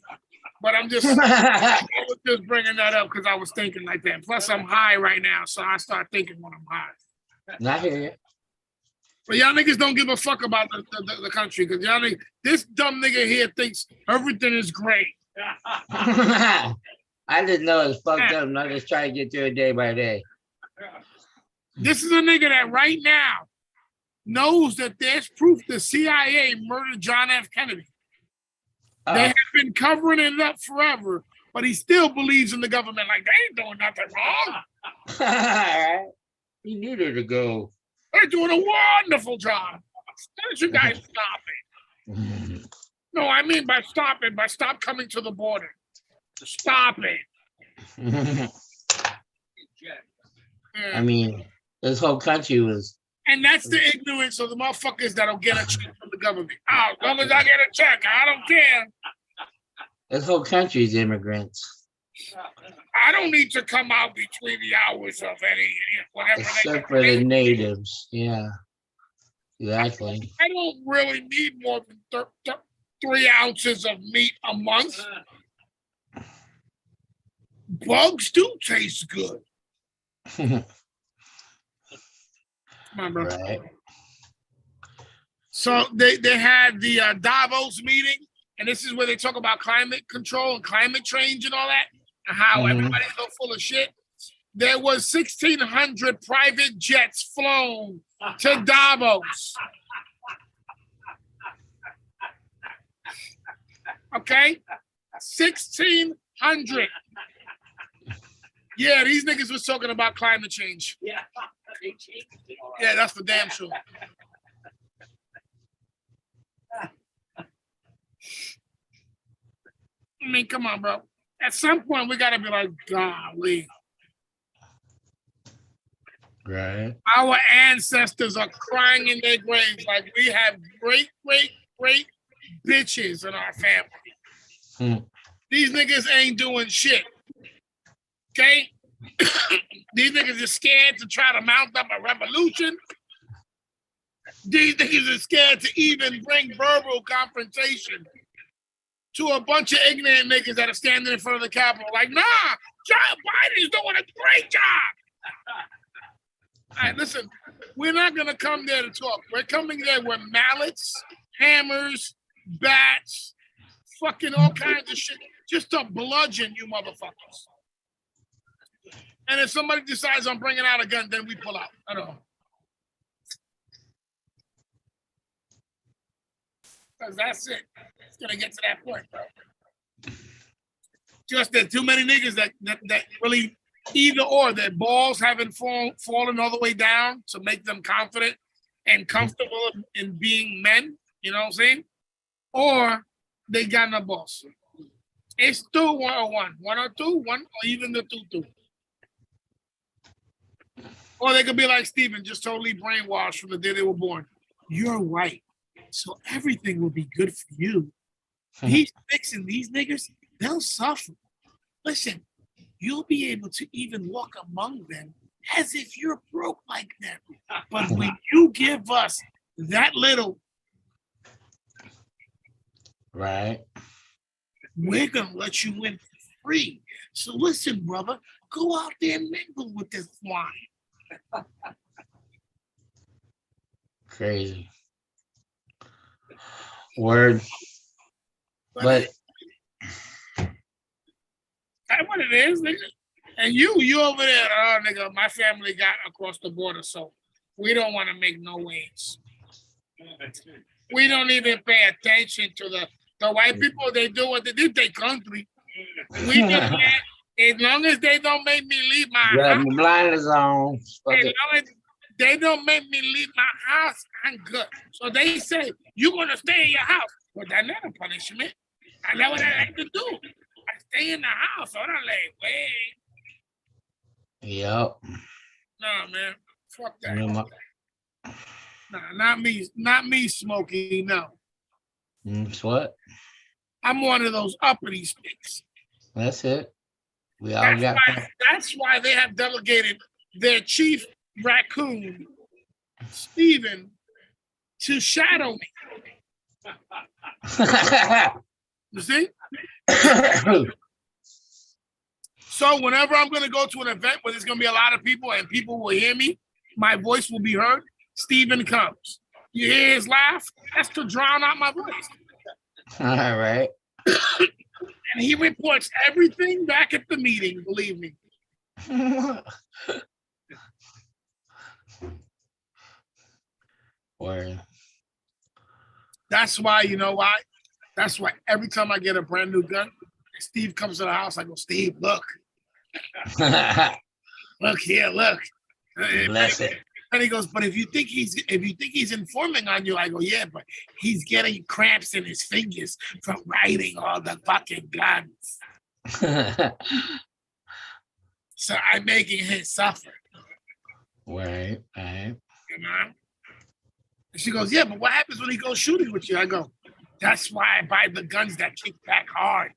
But I was just bringing that up because I was thinking like that. Plus, I'm high right now, so I start thinking when I'm high. I hear you. But y'all niggas don't give a fuck about the country because y'all niggas, this dumb nigga here thinks everything is great. I didn't know it was fucked up. I'm just trying to get through it day by day. This is a nigga that right now knows that there's proof the CIA murdered John F. Kennedy. They have been covering it up forever, but he still believes in the government like they ain't doing nothing wrong. All right. He needed to go. They're doing a wonderful job. Don't you guys stop it? No, I mean by stop coming to the border. Stop it. I mean, this whole country was. And that's the ignorance of the motherfuckers that'll get a check from the government. Oh, as long as I get a check, I don't care. This whole country's immigrants. I don't need to come out between the hours of any whatever. Except for the natives. Yeah. Exactly. I don't really need more than 3 ounces of meat a month. Bugs do taste good. Come on, bro. Right. So they had the Davos meeting, and this is where they talk about climate control and climate change and all that, and how everybody's so full of shit. There was 1,600 private jets flown to Davos. Okay? 1,600. Yeah, these niggas was talking about climate change. Yeah. Yeah, that's for damn sure. I mean, come on, bro. At some point, we gotta be like, golly. Right. Our ancestors are crying in their graves like we have great bitches in our family. These niggas ain't doing shit. Okay? These niggas are scared to try to mount up a revolution. These niggas are scared to even bring verbal confrontation to a bunch of ignorant niggas that are standing in front of the Capitol. Like, nah, Joe Biden's doing a great job. All right, listen, we're not going to come there to talk. We're coming there with mallets, hammers, bats, fucking all kinds of shit, just to bludgeon you motherfuckers. And if somebody decides I'm bringing out a gun, then we pull out. I don't know. Because that's it. It's going to get to that point, bro. Just that too many niggas that really either or, their balls haven't fallen all the way down to make them confident and comfortable in being men, you know what I'm saying? Or they got no balls. It's 2 101, 102, 1 or even the 2-2. Or they could be like Steven, just totally brainwashed from the day they were born. You're white, so everything will be good for you. He's fixing these niggas, they'll suffer. Listen, you'll be able to even walk among them as if you're broke like them. But when you give us that little, right, we're going to let you in for free. So listen, brother, go out there and mingle with this wine. Crazy. Word. But that's what it is, nigga. And you over there, oh, nigga, my family got across the border, so we don't want to make no waves. We don't even pay attention to the white people. They do what they do, they country. We just let, as long as they don't make me leave my house. My blinders on. As long as they don't make me leave my house, I'm good. So they say, you're going to stay in your house. But that's not a punishment. That's what I like to do. I stay in the house. So I'm like, wait. Yep. No, man. Fuck that. Nah, not me, Smokey, no. It's what? I'm one of those uppity sticks. That's it. We all that's why they have delegated their chief raccoon, Steven, to shadow me. You see? So whenever I'm going to go to an event where there's going to be a lot of people and people will hear me, my voice will be heard, Steven comes. You hear his laugh? That's to drown out my voice. All right. And he reports everything back at the meeting, believe me. Word. That's why, you know why? That's why every time I get a brand new gun, Steve comes to the house, I go, Steve, look. Look here, look. Bless it. And he goes, but if you think he's informing on you, I go, yeah, but he's getting cramps in his fingers from writing all the fucking guns. So I'm making him suffer. Right. You know? And she goes, yeah, but what happens when he goes shooting with you? I go, that's why I buy the guns that kick back hard.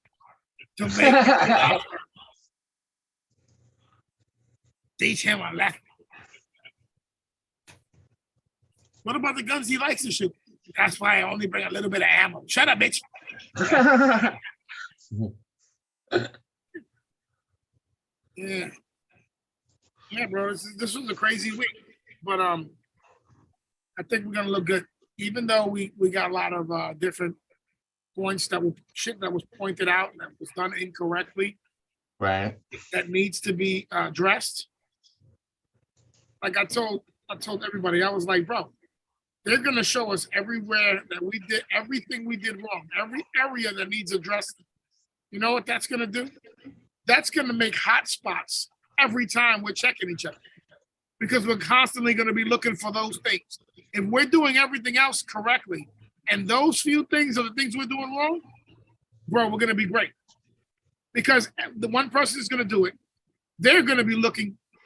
To make him suffer. Teach him a lesson. What about the guns he likes to shoot? That's why I only bring a little bit of ammo. Shut up, bitch. Yeah. Yeah, bro. This was a crazy week. But I think we're gonna look good. Even though we got a lot of different points that was pointed out that was done incorrectly. Right. That needs to be addressed. Like I told everybody, I was like, bro, they're gonna show us everywhere that we did everything we did wrong, every area that needs addressing. You know what that's gonna do? That's gonna make hot spots every time we're checking each other. Because we're constantly gonna be looking for those things. If we're doing everything else correctly, and those few things are the things we're doing wrong, bro, we're gonna be great. Because the one person is gonna do it, they're gonna be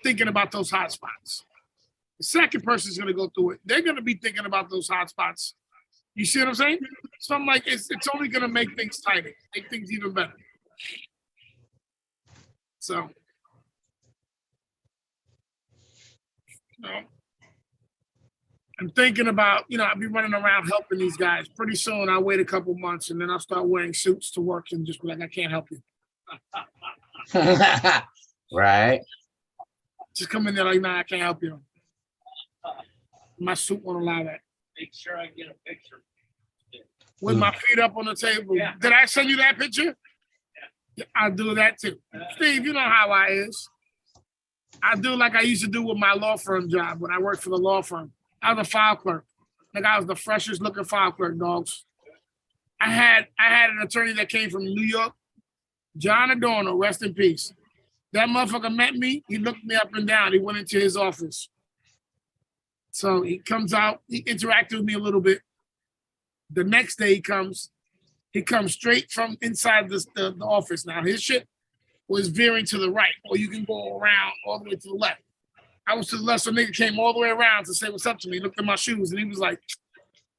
thinking about those hot spots. The second person is going to go through it. They're going to be thinking about those hot spots. You see what I'm saying? So I'm like, it's only going to make things tighter, make things even better. So, I'm thinking about, I'll be running around helping these guys. Pretty soon I'll wait a couple months and then I'll start wearing suits to work and just be like, I can't help you. Right. Just come in there like, nah, I can't help you. My suit won't allow that. Make sure I get a picture. With my feet up on the table. Yeah. Did I send you that picture? Yeah. I'll do that too. Steve, you know how I is. I do like I used to do with my law firm job when I worked for the law firm. I was a file clerk. Like I was the freshest looking file clerk, dogs. I had an attorney that came from New York, John Adorno, rest in peace. That motherfucker met me. He looked me up and down. He went into his office. So he comes out, he interacted with me a little bit. The next day he comes straight from inside the office. Now his shit was veering to the right, or you can go around all the way to the left. I was to the left, so nigga came all the way around to say what's up to me. He looked at my shoes and he was like,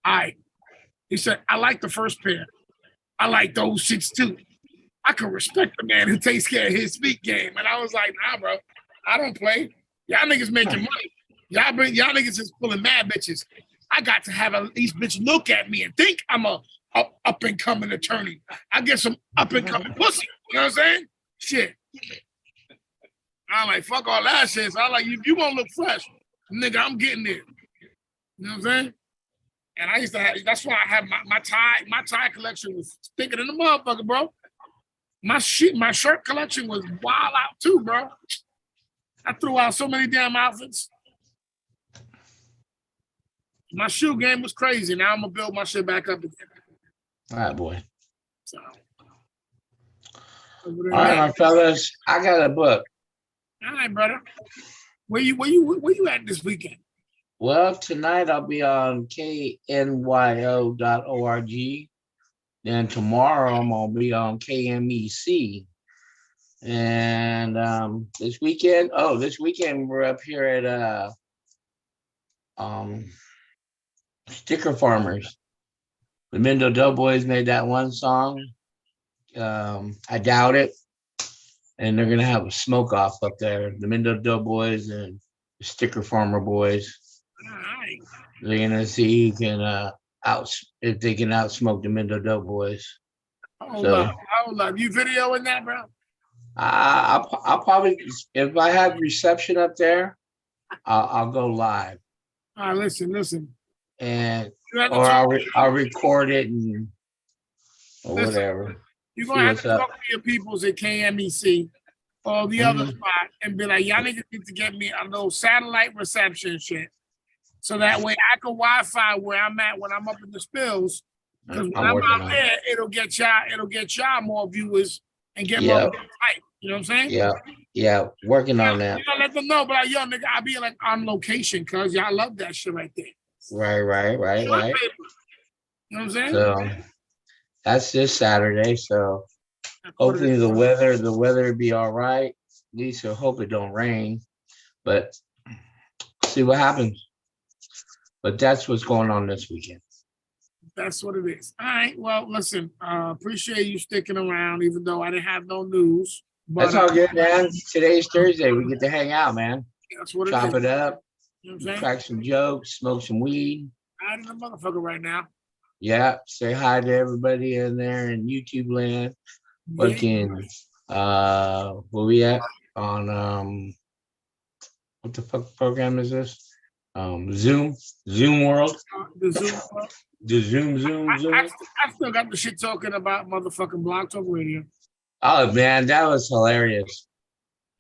all right. He said, I like the first pair. I like those shits too. I can respect the man who takes care of his feet game. And I was like, nah, bro, I don't play. Y'all niggas making money. Y'all niggas is pulling mad bitches. I got to have at least bitch look at me and think I'm a up and coming attorney. I get some up and coming pussy. You know what I'm saying? Shit. I'm like, fuck all that shit. So I'm like, you gonna look fresh, nigga. I'm getting there. You know what I'm saying? And I used to have. That's why I have my tie. My tie collection was thicker than the motherfucker, bro. My shirt collection was wild out too, bro. I threw out so many damn outfits. My shoe game was crazy. Now I'm gonna build my shit back up again. All right, boy. So, all right, my fellas. I got a book. All right, brother. Where you at this weekend? Well, tonight I'll be on knyo.org. Then tomorrow I'm gonna be on KMEC. And this weekend we're up here at Sticker Farmers. The Mendo Doughboys made that one song. I doubt it. And they're gonna have a smoke off up there. The Mendo Doughboys and the Sticker Farmer Boys. All right. They're gonna see who can if they can outsmoke the Mendo Doughboys. Hold up. You videoing that, bro? I'll probably, if I have reception up there, I'll go live. All right, listen. And or I'll record it and or whatever. You're gonna have to talk to your peoples at KMEC or the other spot and be like, y'all niggas need to get me a little satellite reception shit. So that way I can Wi-Fi where I'm at when I'm up in the spills. Because when I'm out there, it'll get y'all more viewers and get more hype. You know what I'm saying? Yeah, yeah, working on that. You gotta let them know, but like, yo, nigga, I be like on location because y'all love that shit right there. Right. You know what I'm saying? So that's this Saturday. So That's what it hopefully is. the weather will be all right. At least I hope it don't rain. But see what happens. But that's what's going on this weekend. That's what it is. All right. Well, listen, appreciate you sticking around, even though I didn't have no news. But That's all good, man. Today's Thursday. We get to hang out, man. that's what Chop it is. it up, You know what I'm saying? crack some jokes, smoke some weed. I'm in the motherfucker right now. Yeah, say hi to everybody in there in YouTube land. Yeah. Fucking where we at on what the fuck program is this? Zoom world. The Zoom. The Zoom. I still got the shit talking about motherfucking Blog Talk Radio. Oh man, that was hilarious.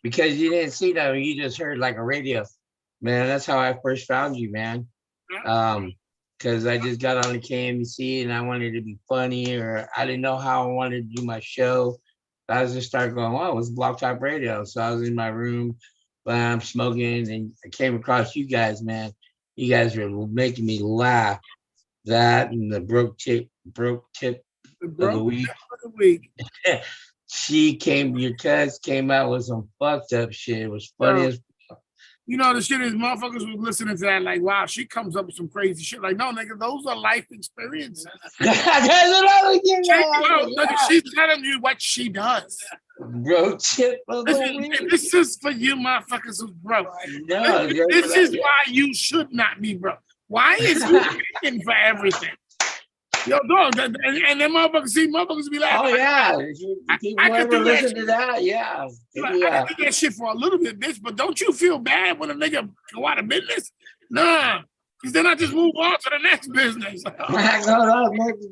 Because you didn't see that, you just heard like a radio. Man, that's how I first found you, man. Because I just got on the KMC and I wanted to be funny, or I didn't know how I wanted to do my show. I was just started going, oh, it was Block Talk Radio. So I was in my room, I'm smoking, and I came across you guys, man. You guys were making me laugh. That and the broke tip of the week. Your cuz came out with some fucked up shit. It was funny as you know, the shit is motherfuckers was listening to that like, wow, she comes up with some crazy shit. Like, no, nigga, those are life experiences. She's telling you what she does. Bro, tip of the week. This is for you motherfuckers who's broke. No, this is why you should not be broke. Why is you paying for everything? Yo, dog, and then motherfuckers be like, oh yeah, people ever listen to that? Yeah, I can do that shit for a little bit, bitch. But don't you feel bad when a nigga go out of business? Nah, because then I just move on to the next business. Next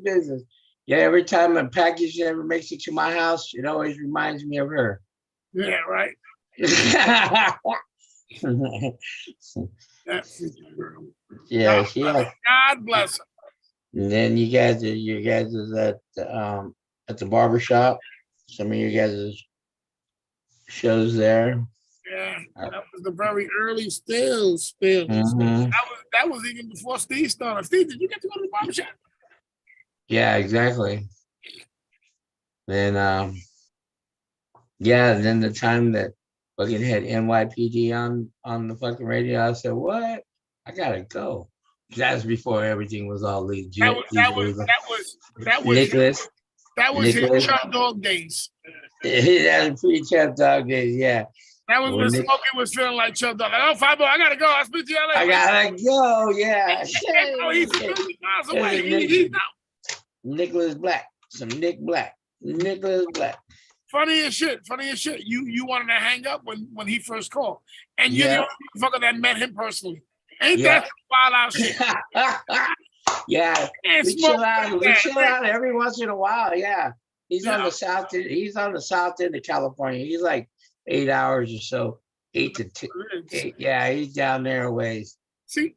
business. Yeah, every time a package ever makes it to my house, it always reminds me of her. Yeah, right. Yeah, she has. God bless her. And then you guys is at the barber shop. Some of you guys' shows there. Yeah, that was the very early spills. Mm-hmm. That was even before Steve started. Steve, did you get to go to the barber shop? Yeah, exactly. Then then the time that fucking had NYPD on the fucking radio, I said, what? I gotta go. That's before everything was all legit. That was his Chuck Dog days. That was pre-Chuck Dog days, yeah. That was when Smokey was feeling like Chuck Dog. Like, oh, Fabo, I gotta go. I'll speak to y'all later. I gotta go, yeah. He's 50 miles away. He's out. Nicholas Black. Some Nick Black. Nicholas Black. Funny as shit. You wanted to hang up when he first called. And you're the only motherfucker that met him personally. Ain't that wild out shit? Yeah. We chill out every once in a while, yeah. He's on the south end of California. He's like 8 hours or so. 8 to 10. Yeah, he's down there a ways. See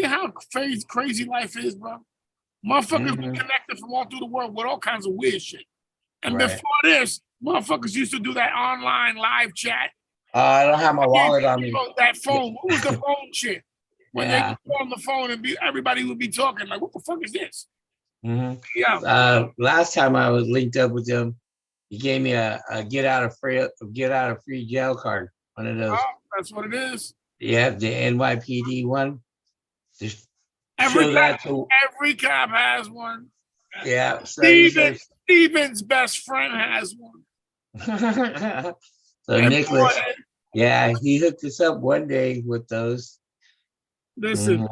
how crazy life is, bro? Motherfuckers be connected from all through the world with all kinds of weird shit. And before this, motherfuckers used to do that online live chat. I don't have my wallet on me. That phone. What was the phone shit? When they go on the phone and everybody would be talking like, what the fuck is this? Mm-hmm. Yeah. Last time I was linked up with him, he gave me a get out of free jail card. One of those. Oh, that's what it is. Yeah, the NYPD one. Just every cop has one. Yeah. Steven's best friend has one. So Nicholas, he hooked us up one day with those. Listen,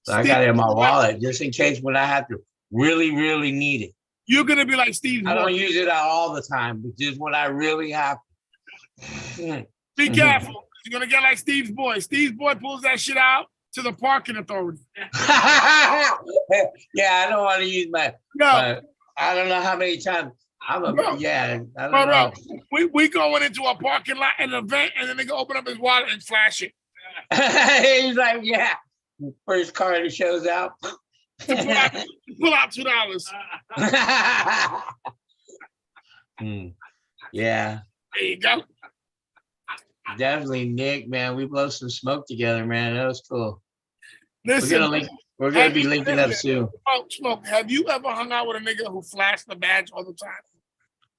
so I got it in my wallet just in case when I have to really, really need it. You're gonna be like Steve. I don't use it out all the time, but just when I really have to. Be careful. You're gonna get like Steve's boy. Steve's boy pulls that shit out to the parking authority. I don't want to use my. No. I don't know how many times. I don't know. We going into a parking lot, an event, and then they go open up his wallet and flash it. He's like, first car that shows out. Pull out $2. Yeah. There you go. Definitely, Nick, man. We blow some smoke together, man. That was cool. Listen, We're gonna be linking up soon. Smoke. Have you ever hung out with a nigga who flashed the badge all the time?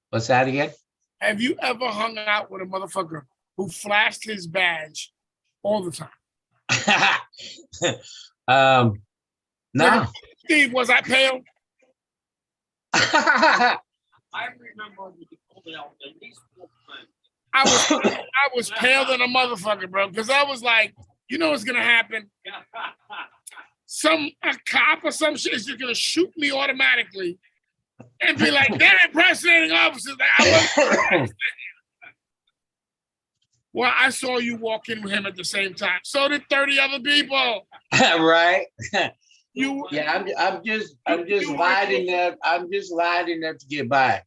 What's that again? Have you ever hung out with a motherfucker who flashed his badge all the time? No. Steve, was I pale? I remember when you pulled it out at least 4 times. I was pale than a motherfucker, bro, because I was like, you know what's gonna happen? A cop or some shit is just gonna shoot me automatically and be like, they're impersonating officers. Like, well, I saw you walk in with him at the same time. So did 30 other people. Right? Yeah, I'm just light enough. I'm just light enough to get by.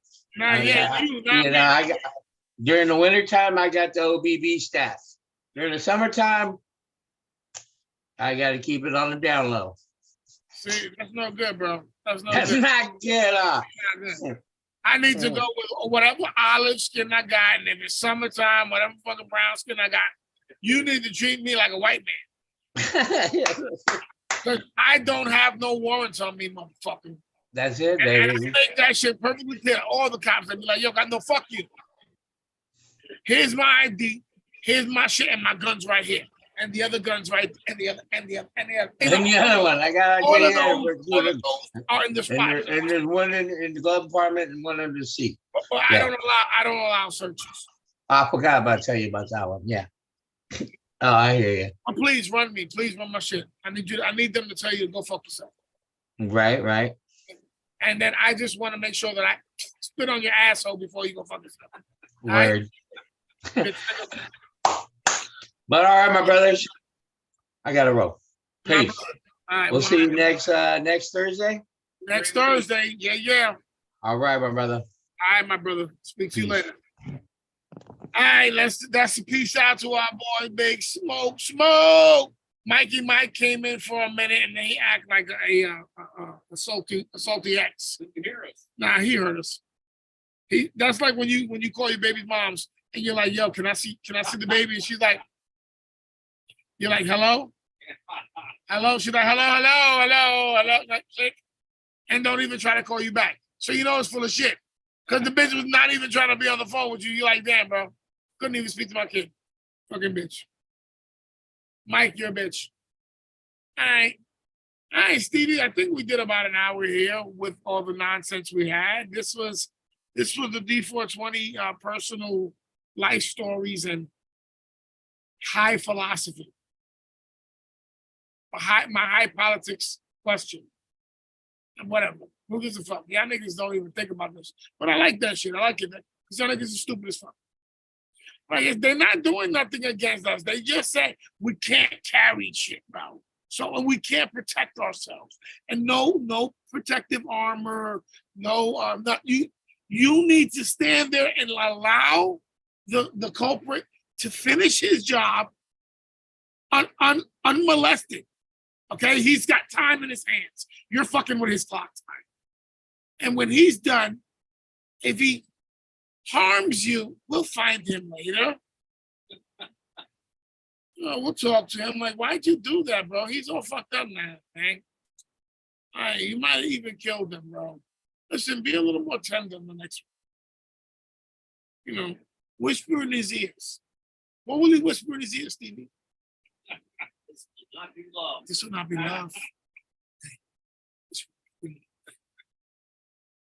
During the wintertime, I got the OBB staff. During the summertime, I got to keep it on the down low. See, that's no good, bro. That's not good. I need to go with whatever olive skin I got, and if it's summertime, whatever fucking brown skin I got, you need to treat me like a white man. Because I don't have no warrants on me, motherfucker. That's it, baby. And I make that shit perfectly clear. All the cops, they be like, yo, got no fuck you. Here's my ID. Here's my shit and my guns right here. And the other guns right, and the other one. I got all of those are in the spot. And there's one in the glove compartment and one under the seat. But yeah. I don't allow searches. I forgot about tell you about that one. Yeah. Oh, I hear you. Oh, please run me. Please run my shit. I need them to tell you to go fuck yourself. Right. And then I just want to make sure that I spit on your asshole before you go fuck yourself. Word. Right? But all right, my brothers, I gotta roll. Peace. All right, we'll see you next Thursday. Next Thursday, yeah. All right, my brother. All right, my brother. Speak to you later. All right, that's a peace out to our boy Big Smoke. Mikey Mike came in for a minute and then he acted like a salty ex. Did you hear us? Nah, he heard us. That's like when you call your baby's moms and you're like, yo, can I see the baby? And she's like, you're like, hello? Hello? She's like, hello. Like, and don't even try to call you back. So you know it's full of shit. Because the bitch was not even trying to be on the phone with you. You're like, damn, bro. Couldn't even speak to my kid. Fucking bitch. Mike, you're a bitch. All right, Stevie. I think we did about an hour here with all the nonsense we had. This was the D420 personal life stories and high philosophy. My high politics question. And whatever. Who gives a fuck? Y'all niggas don't even think about this. But I like that shit. I like it. Because y'all niggas are stupid as fuck. Like, they're not doing nothing against us. They just say we can't carry shit, bro. So we can't protect ourselves. And no protective armor. You need to stand there and allow the culprit to finish his job unmolested. Okay, he's got time in his hands. You're fucking with his clock time. And when he's done, if he harms you, we'll find him later. We'll talk to him. Like, why'd you do that, bro? He's all fucked up now, man. All right, you might have even killed him, bro. Listen, be a little more tender the next one. Whisper in his ears. What will he whisper in his ears, Stevie? Not be love. This will not be love.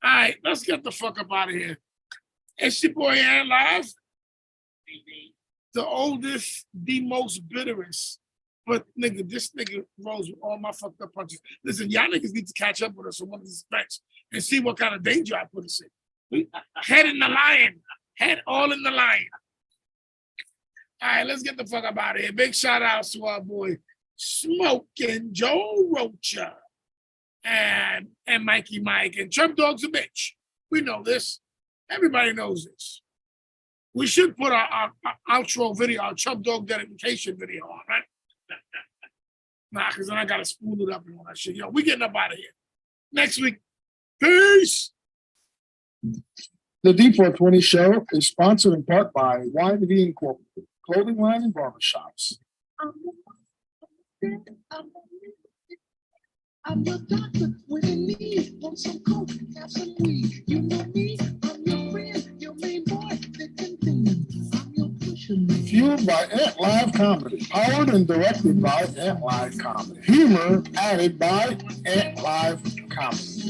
All right, let's get the fuck up out of here. It's your boy Aaron Live. The oldest, the most bitterest. But nigga, this nigga rolls with all my fucked up punches. Listen, y'all niggas need to catch up with us on one of these bets and see what kind of danger I put us in. Head in the lion. Head all in the lion. All right, let's get the fuck up out of here. Big shout outs to our boy Smoking Joe Rocha and Mikey Mike and Trump Dog's a bitch. We know this. Everybody knows this. We should put our outro video, our Trump Dog dedication video on, right? Nah, because then I got to spool it up and all that shit. Yo, we getting up out of here. Next week. Peace. The D420 Show is sponsored in part by YV Incorporated, clothing line and barbershops. I'm your doctor with a need. Want some coke, have some weed. You know me, I'm your friend, your main boy, the thing. I'm your pusher man. Fueled by Ant Live Comedy. Powered and directed by Ant Live Comedy. Humor added by Ant Live Comedy.